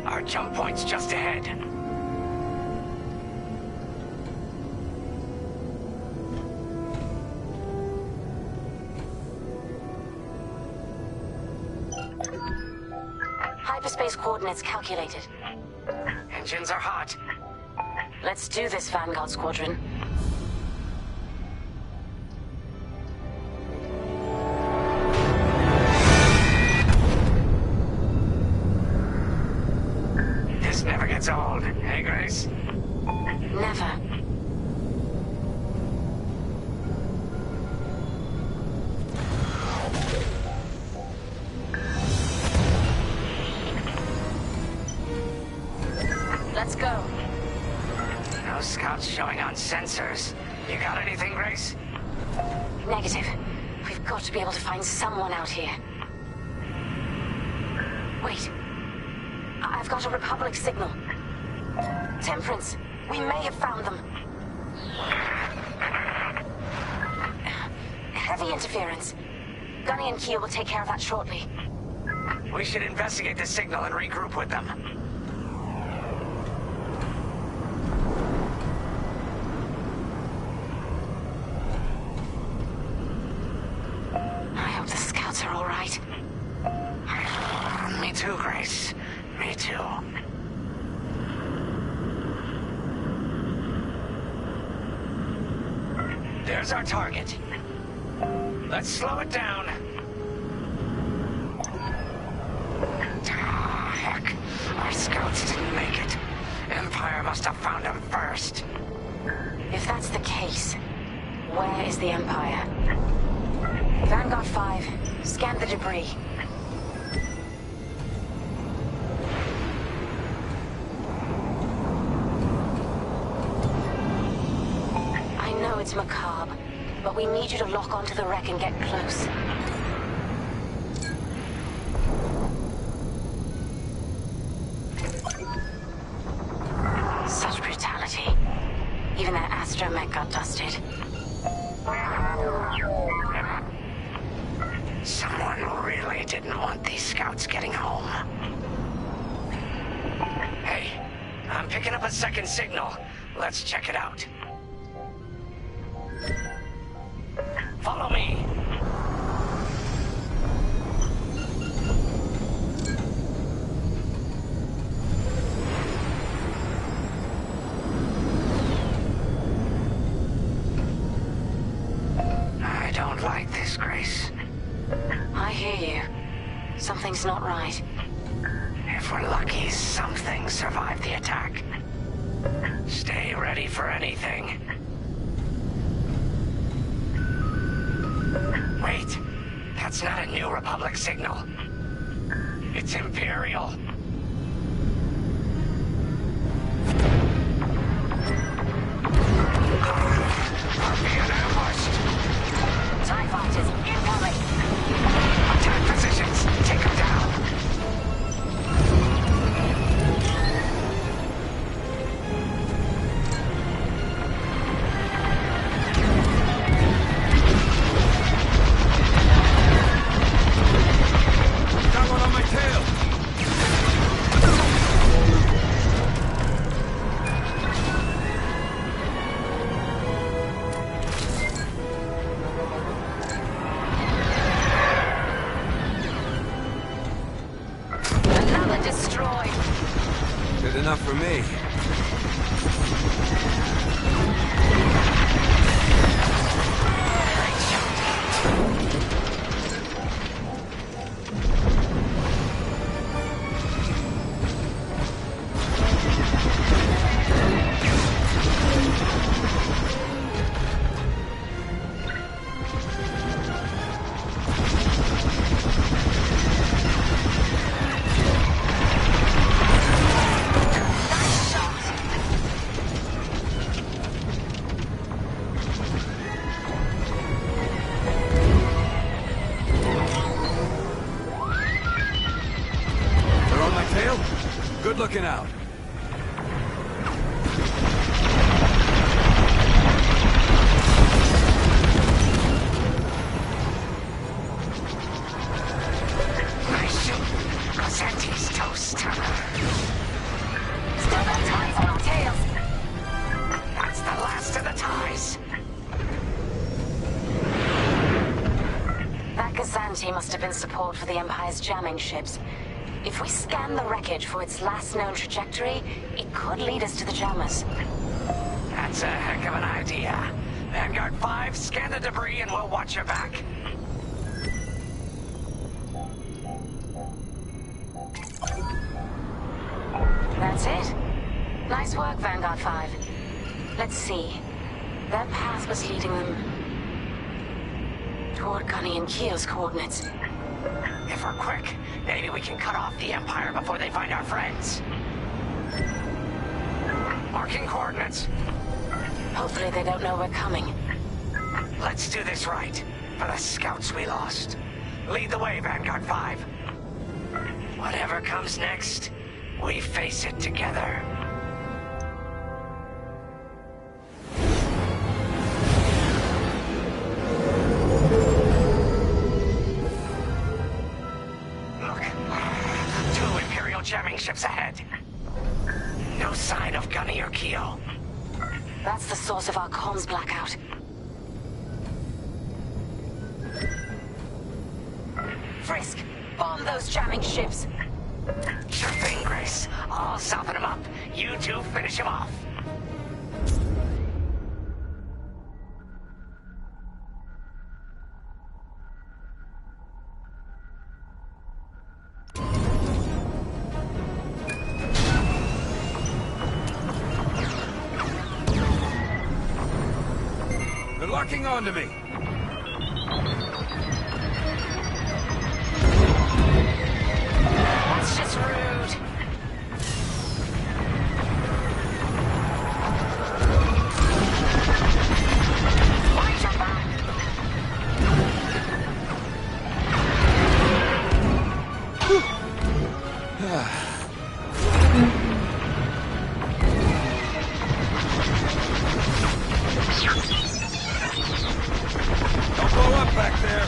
Our jump point's just ahead. Hyperspace coordinates calculated. Engines are hot. Let's do this, Vanguard Squadron. This never gets old, hey, Grace? Never. Let's go. No scouts showing on sensors. You got anything, Grace? Negative. We've got to be able to find someone out here. Wait. I've got a Republic signal. Temperance. We may have found them. Heavy interference. Gunny and Kia will take care of that shortly. We should investigate the signal and regroup with them. I hope the scouts are all right. Me too, Grace. Me too. There's our target. Let's slow it down. Ah, heck. Our scouts didn't make it. Empire must have found him first. If that's the case, where is the Empire? Vanguard 5, scan the debris. I know it's macabre, but we need you to lock onto the wreck and get close. Such brutality. Even that astromech got dusted. Someone really didn't want these scouts getting home. Hey, I'm picking up a second signal. Let's check it out. Follow me. I don't like this, Grace. I hear you. Something's not right. If we're lucky, something survived the attack. Stay ready for anything. Wait, that's not a New Republic signal. It's Imperial. We're being ambushed. TIE fighters incoming! Attack positions! Take them down! Got one on my tail! Another destroyed! Good enough for me. They're on my tail? Good looking out. Nice shoot. Rossetti's toast. Still got ties on our tails! That's the last of the ties. That Gazanti must have been support for the Empire's jamming ships. If we scan the wreckage for its last known trajectory, it could lead us to the jammers. That's a heck of an idea. Vanguard 5, scan the debris and we'll watch your back. That's it. Nice work, Vanguard 5. Let's see. That path was leading them toward Gunny and Keel's coordinates. If we're quick, maybe we can cut off the Empire before they find our friends. Marking coordinates. Hopefully they don't know we're coming. Let's do this right, for the scouts we lost. Lead the way, Vanguard 5. Whatever comes next, we face it together. Look, 2 Imperial jamming ships ahead. No sign of Gunny or Keel. That's the source of our comms blackout. Frisk, bomb those jamming ships. Sure thing, Grace. I'll soften him up. You two finish him off. locking onto me! That's just rude. Watch your back. Don't blow up back there!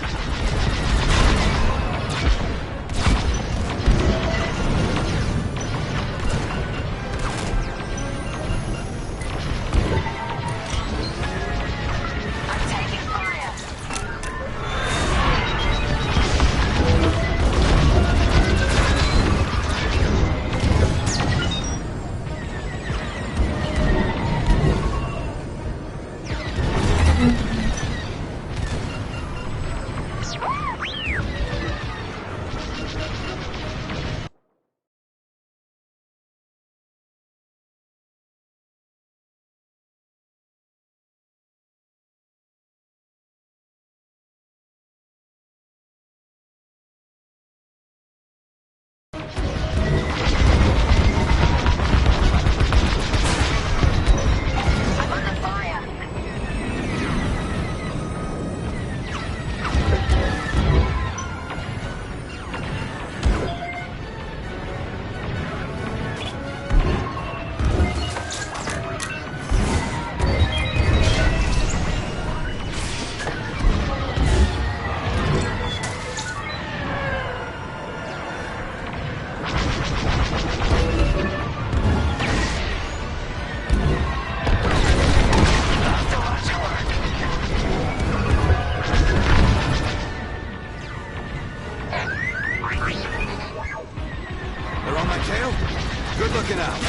Good looking out.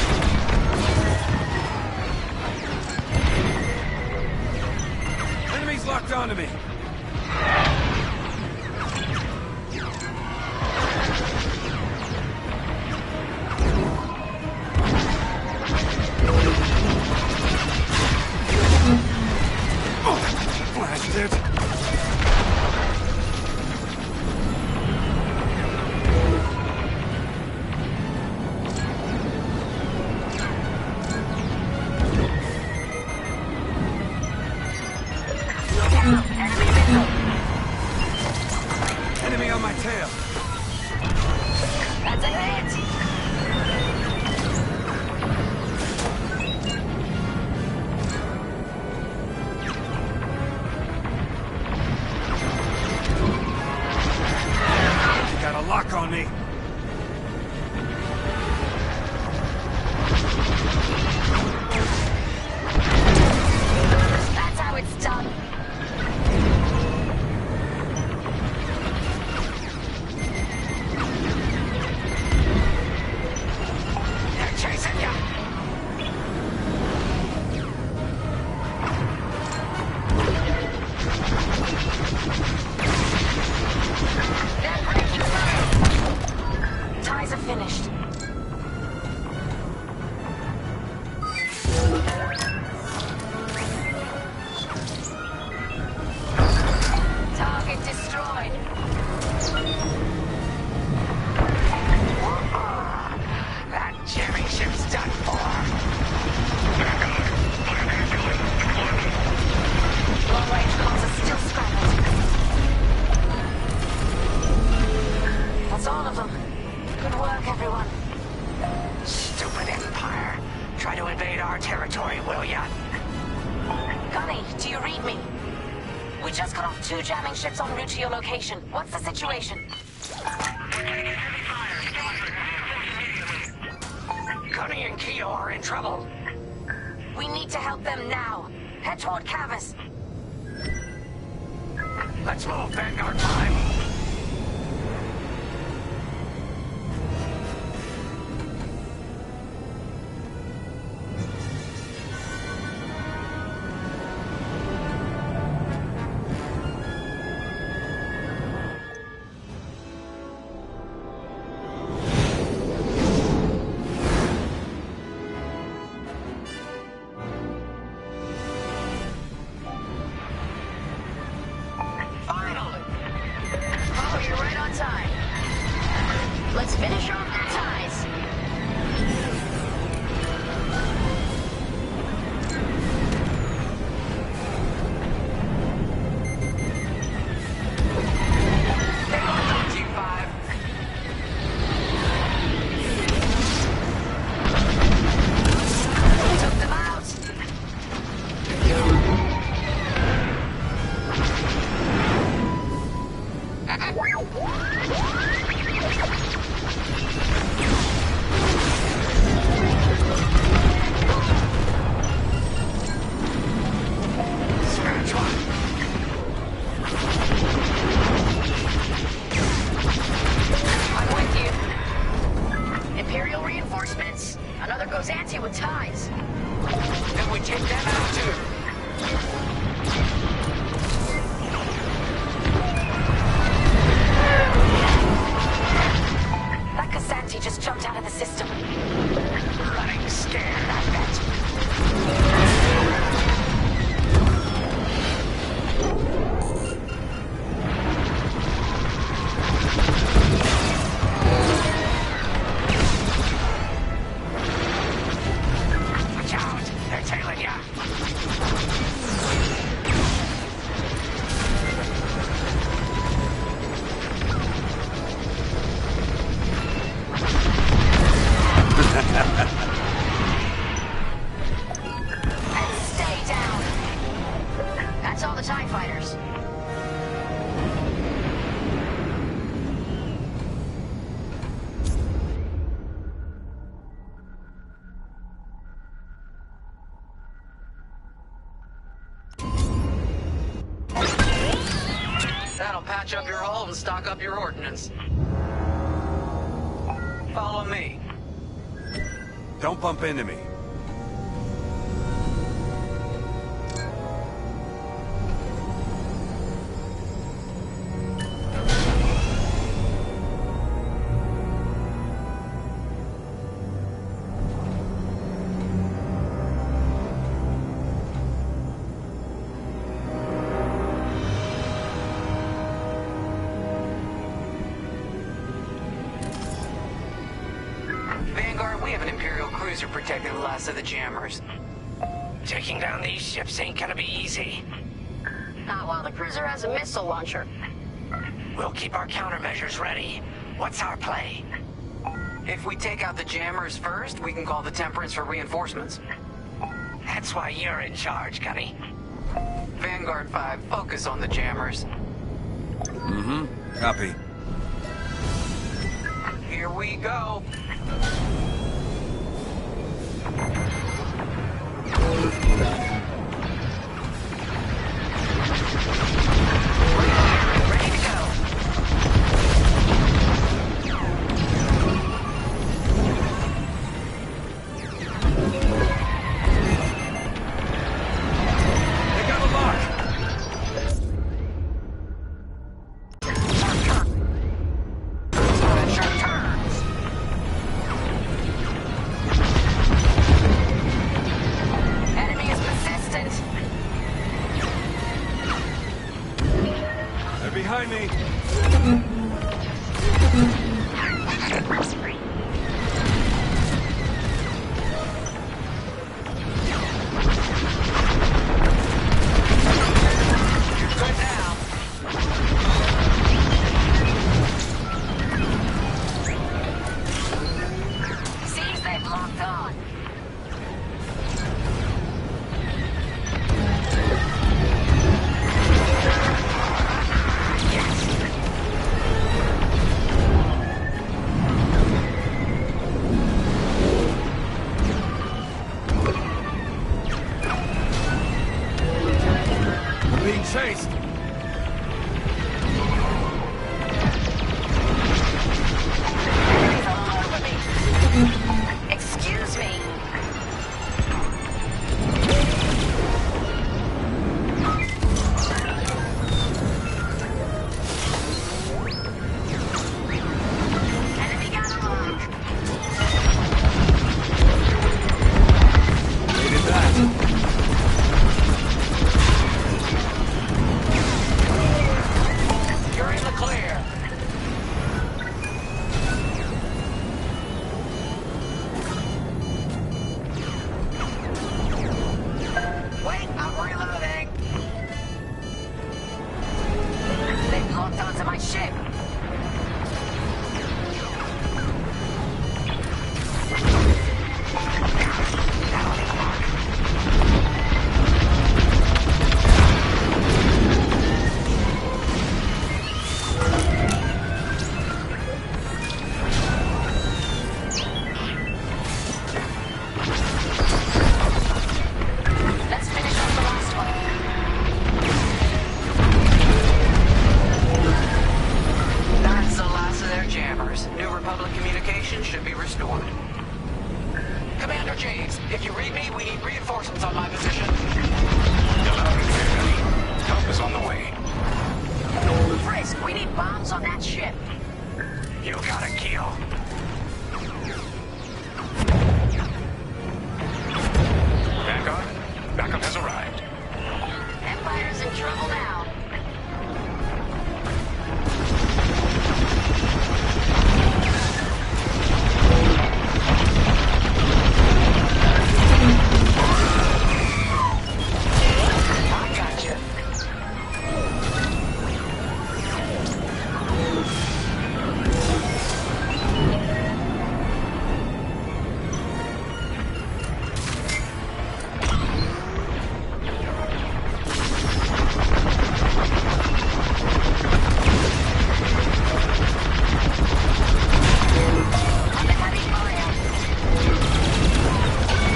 Enemies locked onto me. Blast it. Enemy on my tail. That's a hit. You got a lock on me. That's how it's done. They're chasing you. They're breaking through. Ties are finished. Target destroyed. That jamming ship's done for. Long-range comms are still scrambled. That's all of them. Good work, everyone. Stupid Empire. Try to invade our territory, will ya? Gunny, do you read me? We just cut off 2 jamming ships en route to your location. What's the situation? Gunny and Keo are in trouble. We need to help them now. Head toward Cavus. Let's move, Vanguard time. Let's finish off their ties. Team 5. Took them out. I'm with you. Imperial reinforcements. Another goes anti with ties. Then we take them out too. That Cassanti just jumped out of the system. Running scared, I bet. Watch out! They're tailing ya! And stay down. That's all the TIE fighters. That'll patch up your hull and stock up your ordnance. Follow me. Don't bump into me. Vanguard, we have an Imperial cruiser protecting the last of the jammers. Taking down these ships ain't gonna be easy. Not while the cruiser has a missile launcher. We'll keep our countermeasures ready. What's our play? If we take out the jammers first, we can call the Temperance for reinforcements. That's why you're in charge, Gunny. Vanguard 5, focus on the jammers. Mm-hmm. Copy. Here we go. Ready to go. They got a lock. Sharp turns. Enemy is escort. Commander James, if you read me, we need reinforcements on my position. You're loud and clear, Gunny. Help is on the way. Frisk, we need bombs on that ship. You got it, Keel. Vanguard, backup has arrived. Empire's in trouble now. I got you.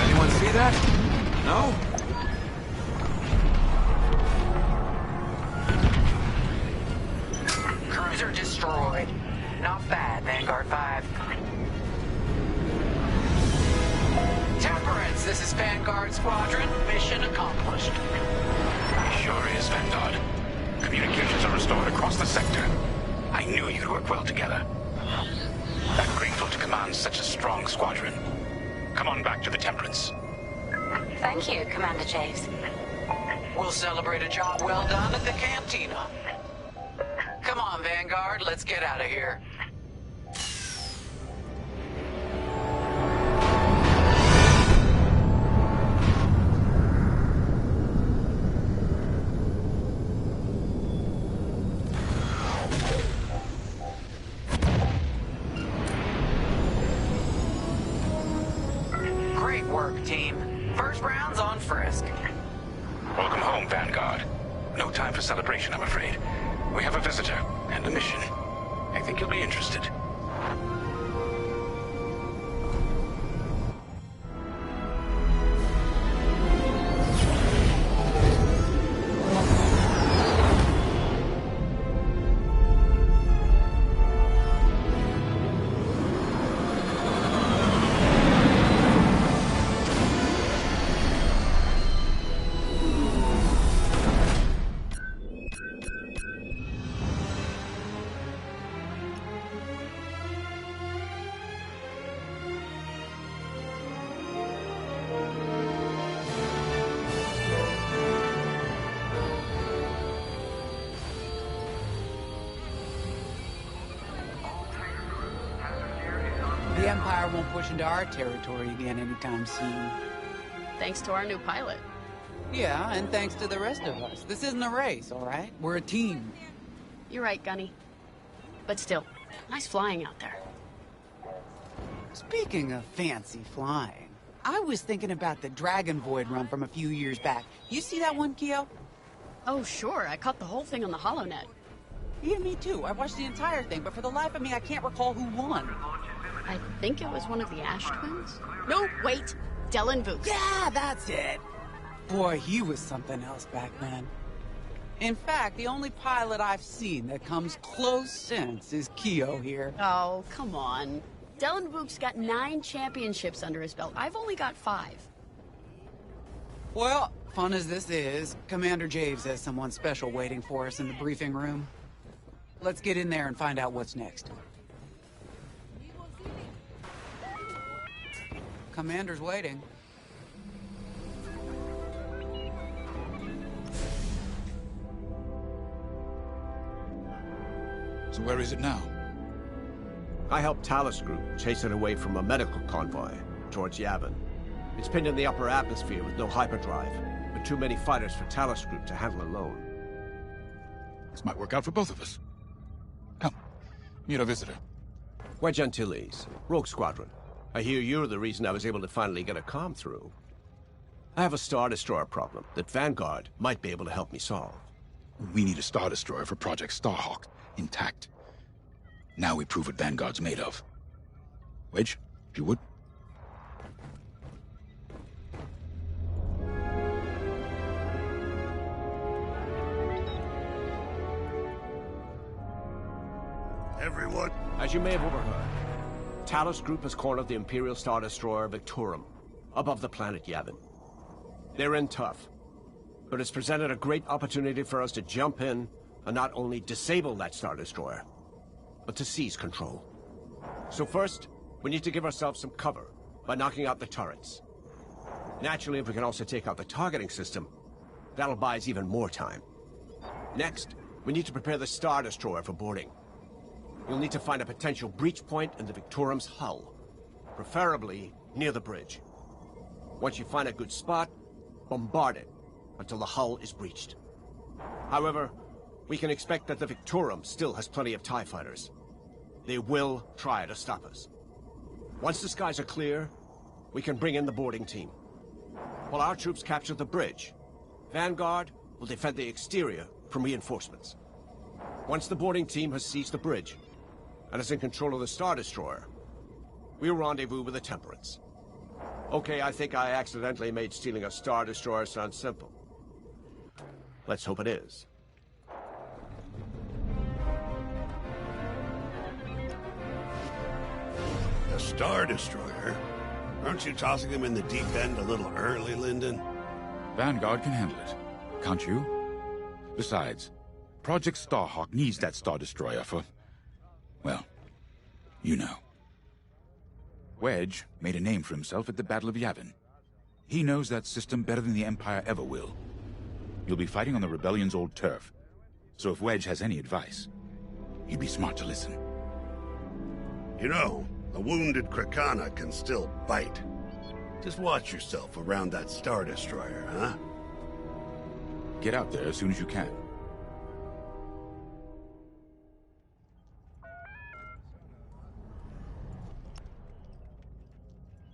Anyone see that? No? Cruiser destroyed. Not bad, Vanguard 5. Temperance, this is Vanguard Squadron. Mission accomplished. It sure is, Vanguard. Communications are restored across the sector. I knew you'd work well together. I'm grateful to command such a strong squadron. Come on back to the Temperance. Thank you, Commander Javes. We'll celebrate a job well done at the cantina. Come on, Vanguard, let's get out of here. Great work, team. First round's on Frisk. Welcome home, Vanguard. No time for celebration, I'm afraid. We have a visitor and a mission. I think you'll be interested. The Empire won't push into our territory again anytime soon. Thanks to our new pilot. Yeah, and thanks to the rest of us. This isn't a race, all right? We're a team. You're right, Gunny. But still, nice flying out there. Speaking of fancy flying, I was thinking about the Dragon Void run from a few years back. You see that one, Keo? Oh, sure. I caught the whole thing on the HoloNet. Yeah, me too. I watched the entire thing, but for the life of me, I can't recall who won. I think it was one of the Ash twins. No, wait. Dylan Vooks. Yeah, that's it. Boy, he was something else back then. In fact, the only pilot I've seen that comes close since is Keo here. Oh, come on. Dylan Vooks got 9 championships under his belt. I've only got 5. Well, fun as this is, Commander Javes has someone special waiting for us in the briefing room. Let's get in there and find out what's next. Commander's waiting. So where is it now? I helped Talus Group chase it away from a medical convoy towards Yavin. It's pinned in the upper atmosphere with no hyperdrive, but too many fighters for Talus Group to handle alone. This might work out for both of us. Come, meet our visitor. Wedge Antilles, Rogue Squadron. I hear you're the reason I was able to finally get a comm through. I have a Star Destroyer problem that Vanguard might be able to help me solve. We need a Star Destroyer for Project Starhawk, intact. Now we prove what Vanguard's made of. Wedge, if you would. Everyone. As you may have overheard, Talos Group has cornered the Imperial Star Destroyer Victorum, above the planet Yavin. They're in tough, but it's presented a great opportunity for us to jump in and not only disable that Star Destroyer, but to seize control. So first, we need to give ourselves some cover by knocking out the turrets. Naturally, if we can also take out the targeting system, that'll buy us even more time. Next, we need to prepare the Star Destroyer for boarding. You'll need to find a potential breach point in the Victorum's hull, preferably near the bridge. Once you find a good spot, bombard it until the hull is breached. However, we can expect that the Victorum still has plenty of TIE fighters. They will try to stop us. Once the skies are clear, we can bring in the boarding team. While our troops capture the bridge, Vanguard will defend the exterior from reinforcements. Once the boarding team has seized the bridge and is in control of the Star Destroyer, we'll rendezvous with the Temperance. Okay, I think I accidentally made stealing a Star Destroyer sound simple. Let's hope it is. A Star Destroyer? Aren't you tossing them in the deep end a little early, Lyndon? Vanguard can handle it. Can't you? Besides, Project Starhawk needs that Star Destroyer for... well, you know. Wedge made a name for himself at the Battle of Yavin. He knows that system better than the Empire ever will. You'll be fighting on the Rebellion's old turf, so if Wedge has any advice, he'd be smart to listen. You know, a wounded Krakana can still bite. Just watch yourself around that Star Destroyer, huh? Get out there as soon as you can.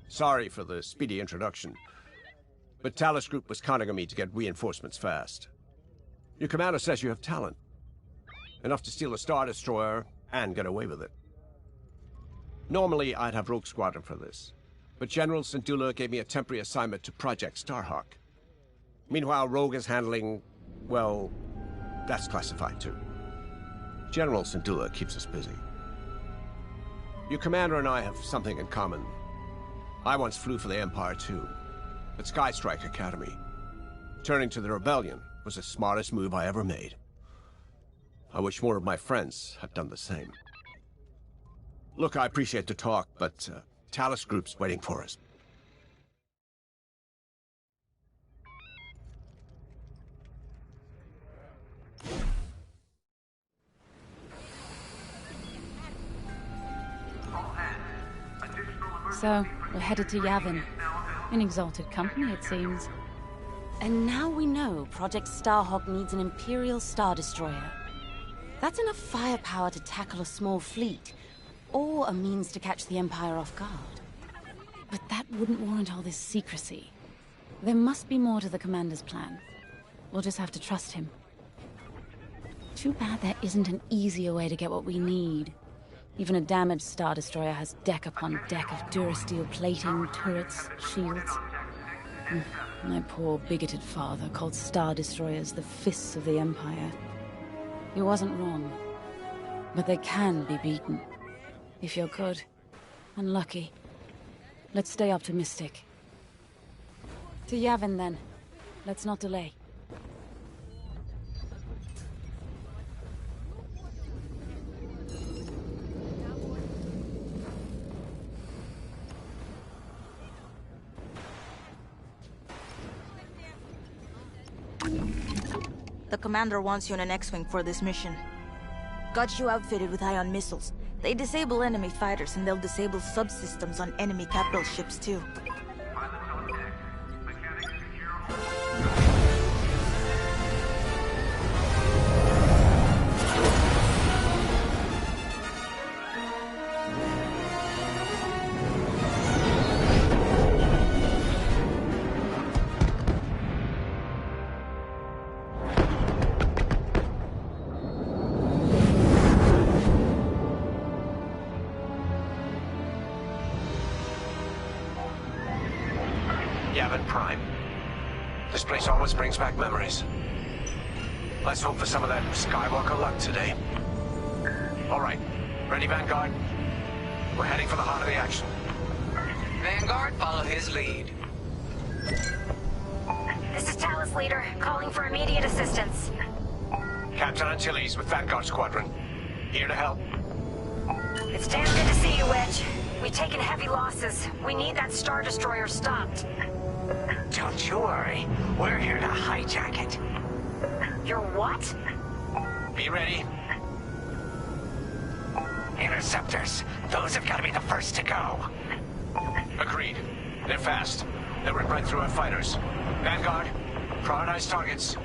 Sorry for the speedy introduction, but Talos Group was counting on me to get reinforcements fast. Your commander says you have talent. Enough to steal a Star Destroyer and get away with it. Normally, I'd have Rogue Squadron for this, but General Syndulla gave me a temporary assignment to Project Starhawk. Meanwhile, Rogue is handling, well, that's classified too. General Syndulla keeps us busy. Your commander and I have something in common. I once flew for the Empire too, at Skystrike Academy. Turning to the Rebellion was the smartest move I ever made. I wish more of my friends had done the same. Look, I appreciate the talk, but Talos Group's waiting for us. So, we're headed to Yavin. In exalted company, it seems. And now we know Project Starhawk needs an Imperial Star Destroyer. That's enough firepower to tackle a small fleet, or a means to catch the Empire off guard. But that wouldn't warrant all this secrecy. There must be more to the Commander's plan. We'll just have to trust him. Too bad there isn't an easier way to get what we need. Even a damaged Star Destroyer has deck upon deck of durasteel plating, turrets, shields. My poor bigoted father called Star Destroyers the fists of the Empire. He wasn't wrong. But they can be beaten. If you're good and lucky. Let's stay optimistic. To Yavin, then. Let's not delay. The commander wants you in an X-Wing for this mission. Got you outfitted with ion missiles. They disable enemy fighters, and they'll disable subsystems on enemy capital ships, too. Yavin Prime. This place always brings back memories. Let's hope for some of that Skywalker luck today. All right. Ready, Vanguard? We're heading for the heart of the action. Vanguard, follow his lead. This is Talus Leader, calling for immediate assistance. Captain Antilles with Vanguard Squadron. Here to help. It's damn good to see you, Wedge. We've taken heavy losses. We need that Star Destroyer stopped. Don't you worry. We're here to hijack it. You're what? Be ready. Interceptors. Those have got to be the first to go. Agreed. They're fast. They'll rip right through our fighters. Vanguard, prioritize targets.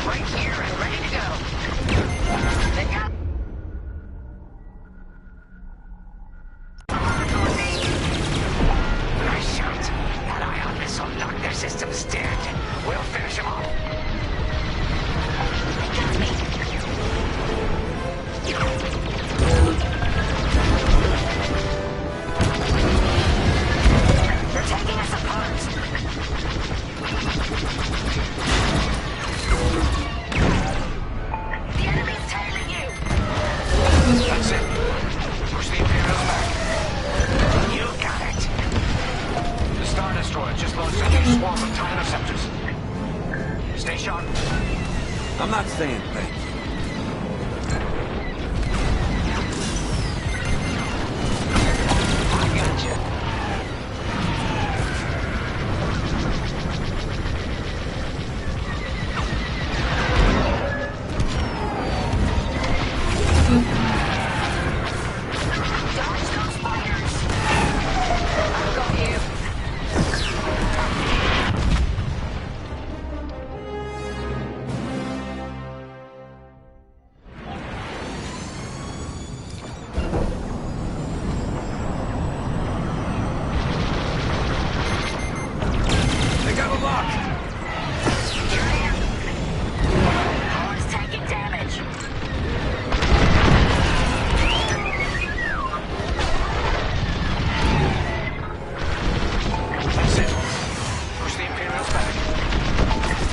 Right here and ready to go. They got... Nice shot. That ion missile knocked their systems dead. We'll finish them off. They got me. They're taking us apart. The enemy's tailing you. That's it. Push the Imperials back. You got it. The Star Destroyer just launched a new swarm of TIE interceptors. Stay sharp. I'm not saying thanks. I gotcha. Dodge those fighters. I've got you. They got a lock. Here I am. Power's taking damage. That's it. Push the Imperials back.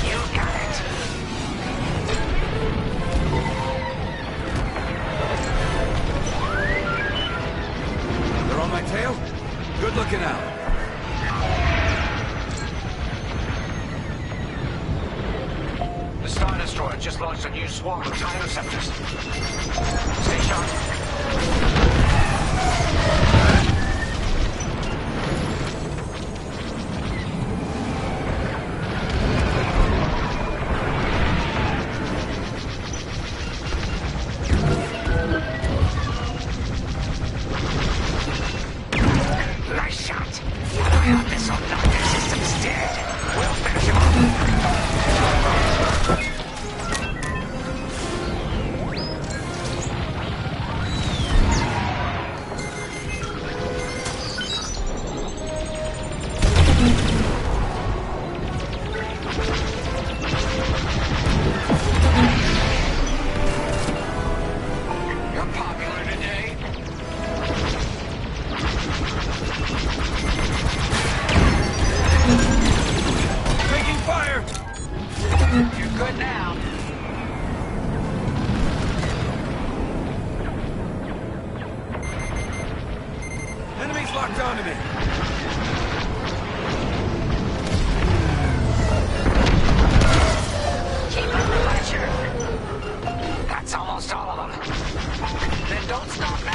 You got it. They're on my tail? Good looking out. The Star Destroyer just launched a new swarm of TIE interceptors. Stay sharp. Nice shot. That ion missile knocked their systems dead. We'll finish them off. You're popular today. Taking fire! You're good now. Enemies locked onto me. Keep up the pressure. That's almost all of them. Then don't stop now.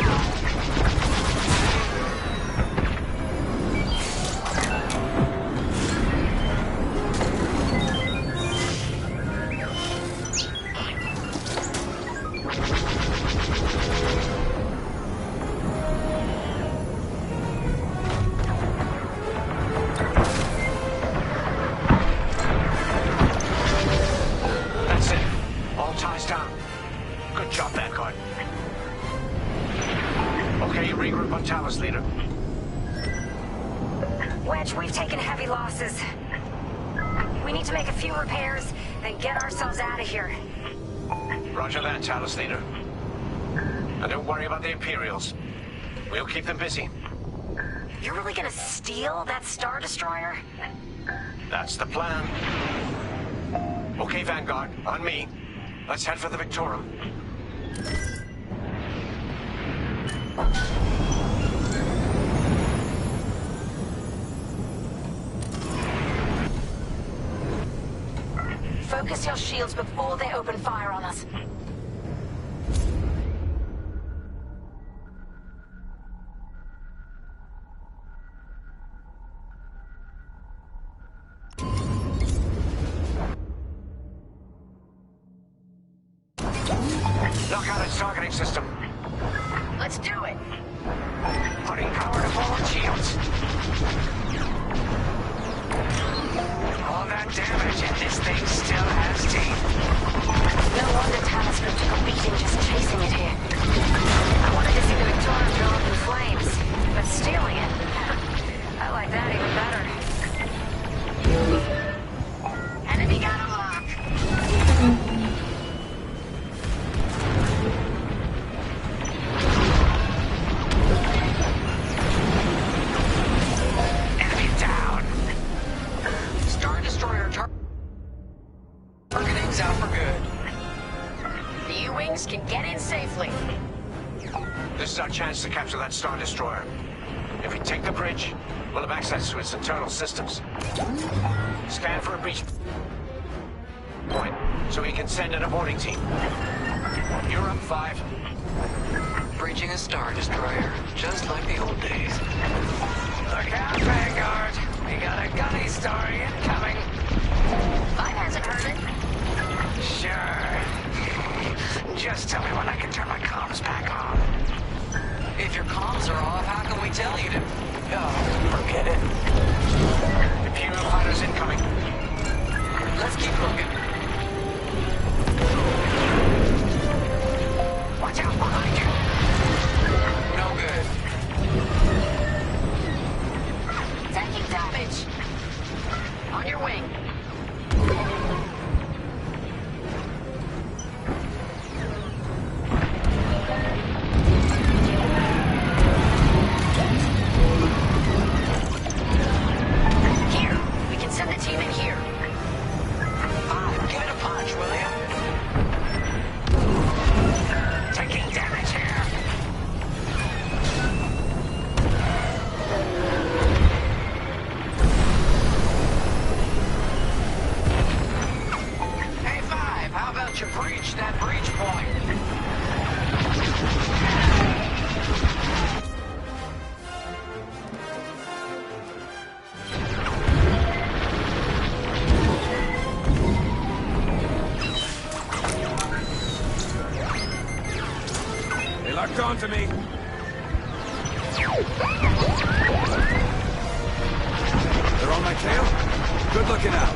That's it. All ties down. Good job, Vanguard. Okay, regroup on Talus, Leader. Wedge, we've taken heavy losses. We need to make a few repairs, then get ourselves out of here. Roger that, Talus, Leader. And don't worry about the Imperials. We'll keep them busy. You're really gonna steal that Star Destroyer? That's the plan. Okay, Vanguard, on me. Let's head for the Victorum. Focus your shields before they open fire on us. Knock out its targeting system. Let's do it. Putting power to forward shields. All that damage and this thing still has teeth. No wonder Talisman took a beating just chasing it here. I wanted to see the Victoria go up in flames, but stealing it, I like that even better. Enemy got a lock. Enemy down. Star Destroyer targeting's out for good. The U-Wings can get in safely. This is our chance to capture that Star Destroyer. If we take the bridge, we'll have access to its internal systems. Scan for a breach point, so we can send an aborting team. You're up, 5. Bridging a Star Destroyer, just like the old days. Look out, Vanguard! We got a gunny story incoming. 5 hasn't heard it. Sure. Just tell me when I can turn my comms back on. If your comms are off, how can we tell you to... Oh, forget it. Imperial fighters incoming. Let's keep looking. Watch out behind you. No good. Taking damage. On your wing. Here, we can send the team in here. Get a punch, will you? Taking damage here. Hey, 5, how about you breach that breach point? They locked onto me. They're on my tail? Good looking out.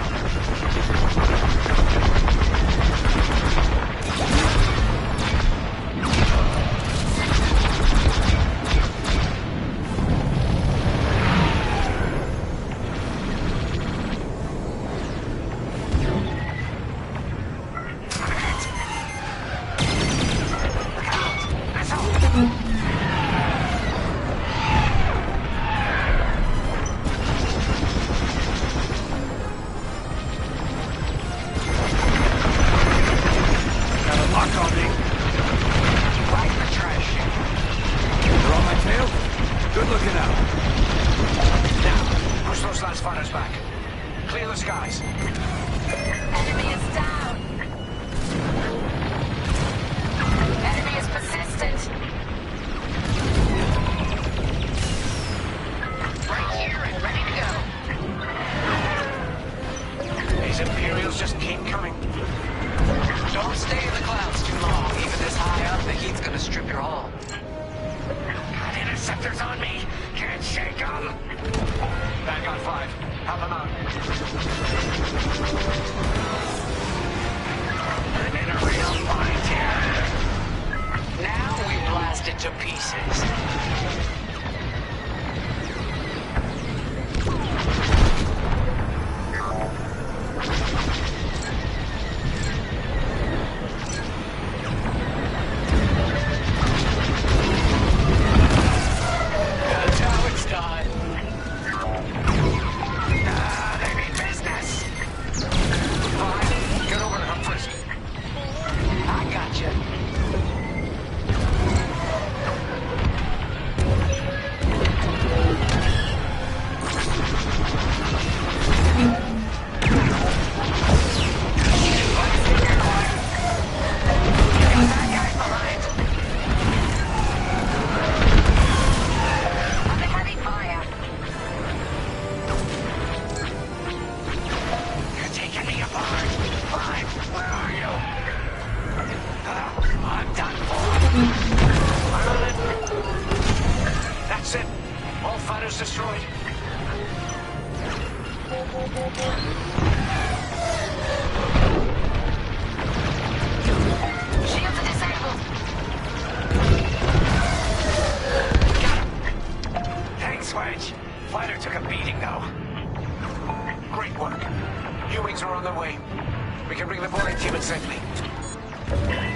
Keep it safely.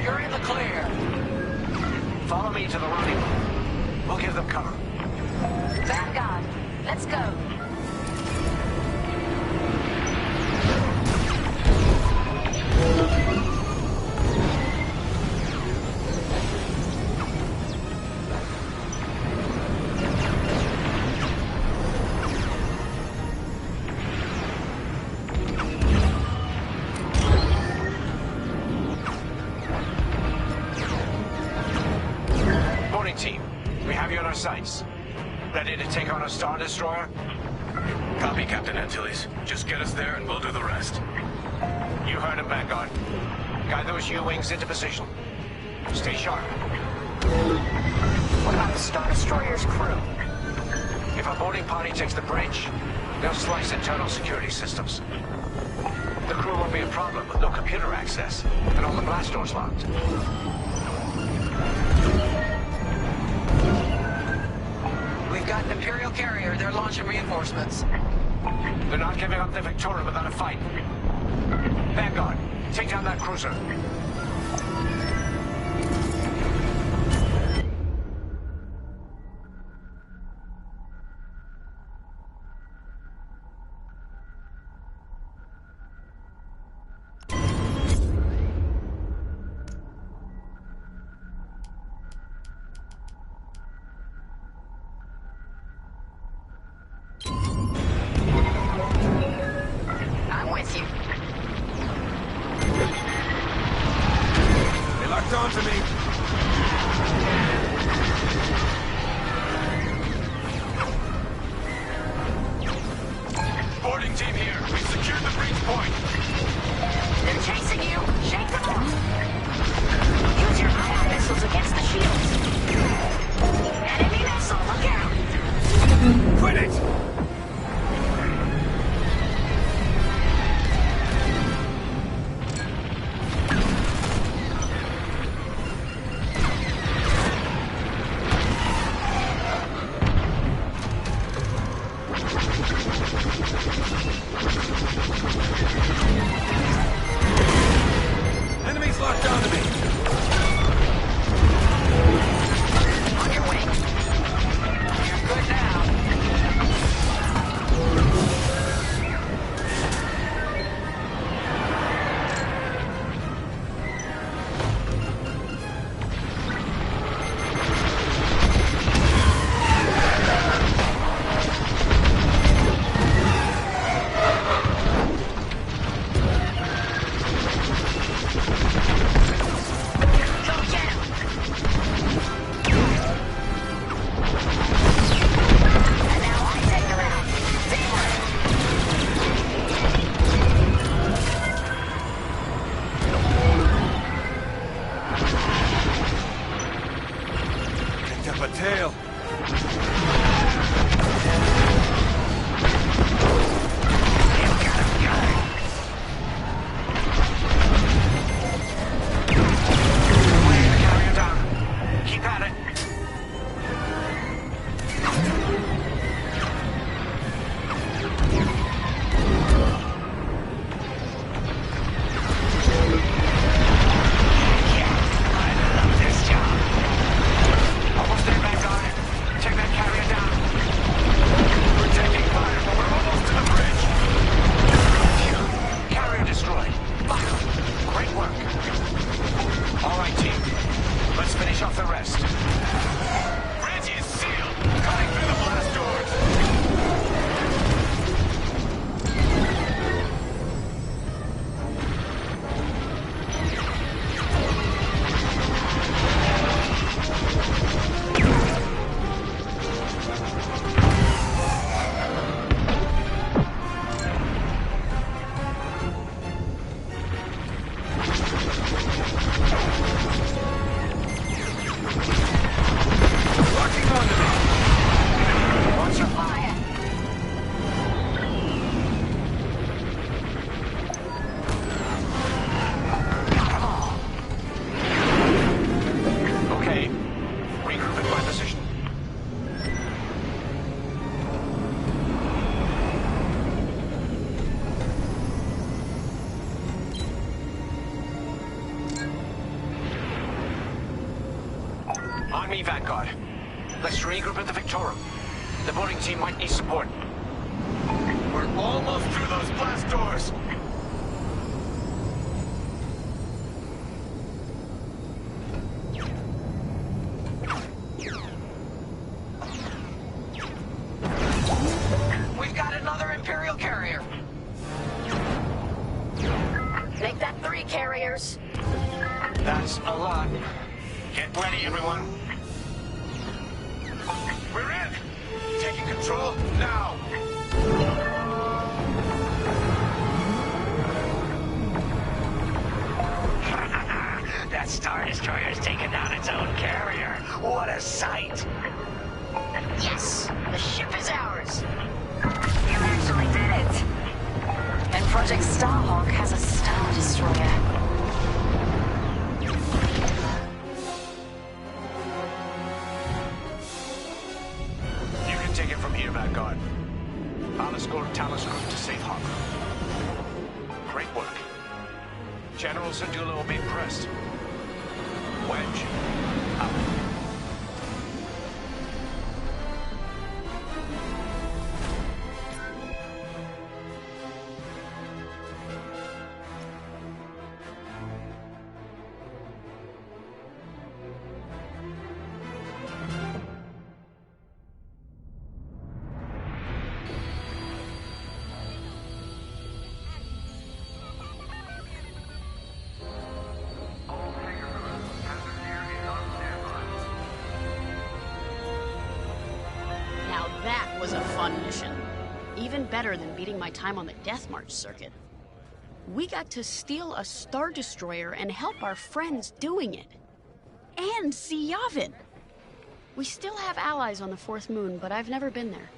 You're in the clear. Follow me to the rendezvous. We'll give them cover. Vanguard, let's go. Team, we have you on our sights. Ready to take on a Star Destroyer? Copy, Captain Antilles. Just get us there and we'll do the rest. You heard him, Vanguard. Guide those U-wings into position. Stay sharp. What about the Star Destroyer's crew? If a boarding party takes the bridge, they'll slice internal security systems. The crew won't be a problem with no computer access, and all the blast doors locked. We've got an Imperial carrier. They're launching reinforcements. They're not giving up the Victoria without a fight. Vanguard, take down that cruiser. I'm with you. They locked onto me. Boarding team here. We've secured the breach point. They're chasing you. Shake them off. Use your ion missiles against the shields. Enemy missile, look out. Quit it! Enemies locked onto me. On your way. You're good now. Go get him. And now I take her out. Picked up a tail. Carrier down. Keep at it. I love this job. Almost there, Vanguard. Take that carrier down. We're taking fire, but we're almost to the bridge. Phew. Carrier destroyed. Wow. Great work. All right, team. Let's finish off the rest. Bridge is sealed. Cutting through the blast doors. me, Vanguard. Let's regroup at the Victorum. The boarding team might need support. We're almost through those blast doors. We've got another Imperial carrier. Make that 3 carriers. That's a lot. Get ready, everyone. We're in. Taking control now. That Star Destroyer's taken down its own carrier. What a sight! Yes, the ship is ours. You actually did it. And Project Starhawk has a Star Destroyer. You can take it from here, Vanguard. I'll escort Talos Group to safe harbor. Great work. General Syndulla will be impressed. Wedge, out. Now that was a fun mission. Even better than beating my time on the Death March circuit. We got to steal a Star Destroyer and help our friends doing it. And see Yavin. We still have allies on the 4th moon, but I've never been there.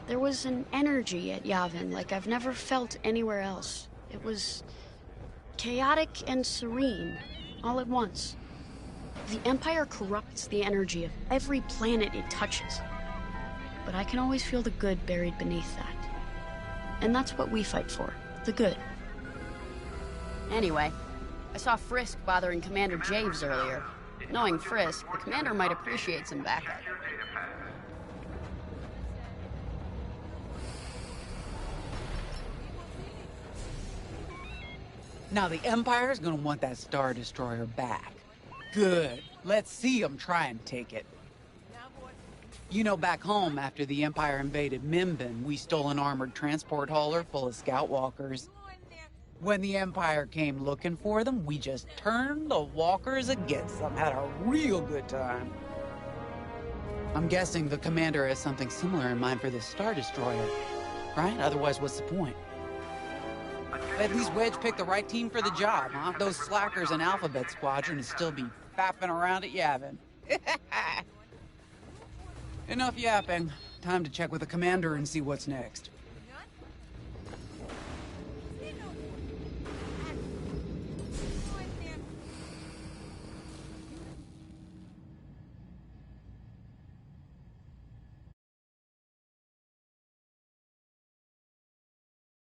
There was an energy at Yavin like I've never felt anywhere else. It was chaotic and serene, all at once. The Empire corrupts the energy of every planet it touches. But I can always feel the good buried beneath that. And that's what we fight for, the good. Anyway, I saw Frisk bothering Commander Javes earlier. Knowing Frisk, the commander might appreciate some backup. Now the Empire's gonna want that Star Destroyer back. Good. Let's see them try and take it. You know, back home, after the Empire invaded Mimbin, we stole an armored transport hauler full of scout walkers. When the Empire came looking for them, we just turned the walkers against them. Had a real good time. I'm guessing the commander has something similar in mind for this Star Destroyer, right? Otherwise, what's the point? At least Wedge picked the right team for the job, huh? Those slackers in Alphabet Squadron would still be fapping around at Yavin. Enough yapping. Time to check with the commander and see what's next.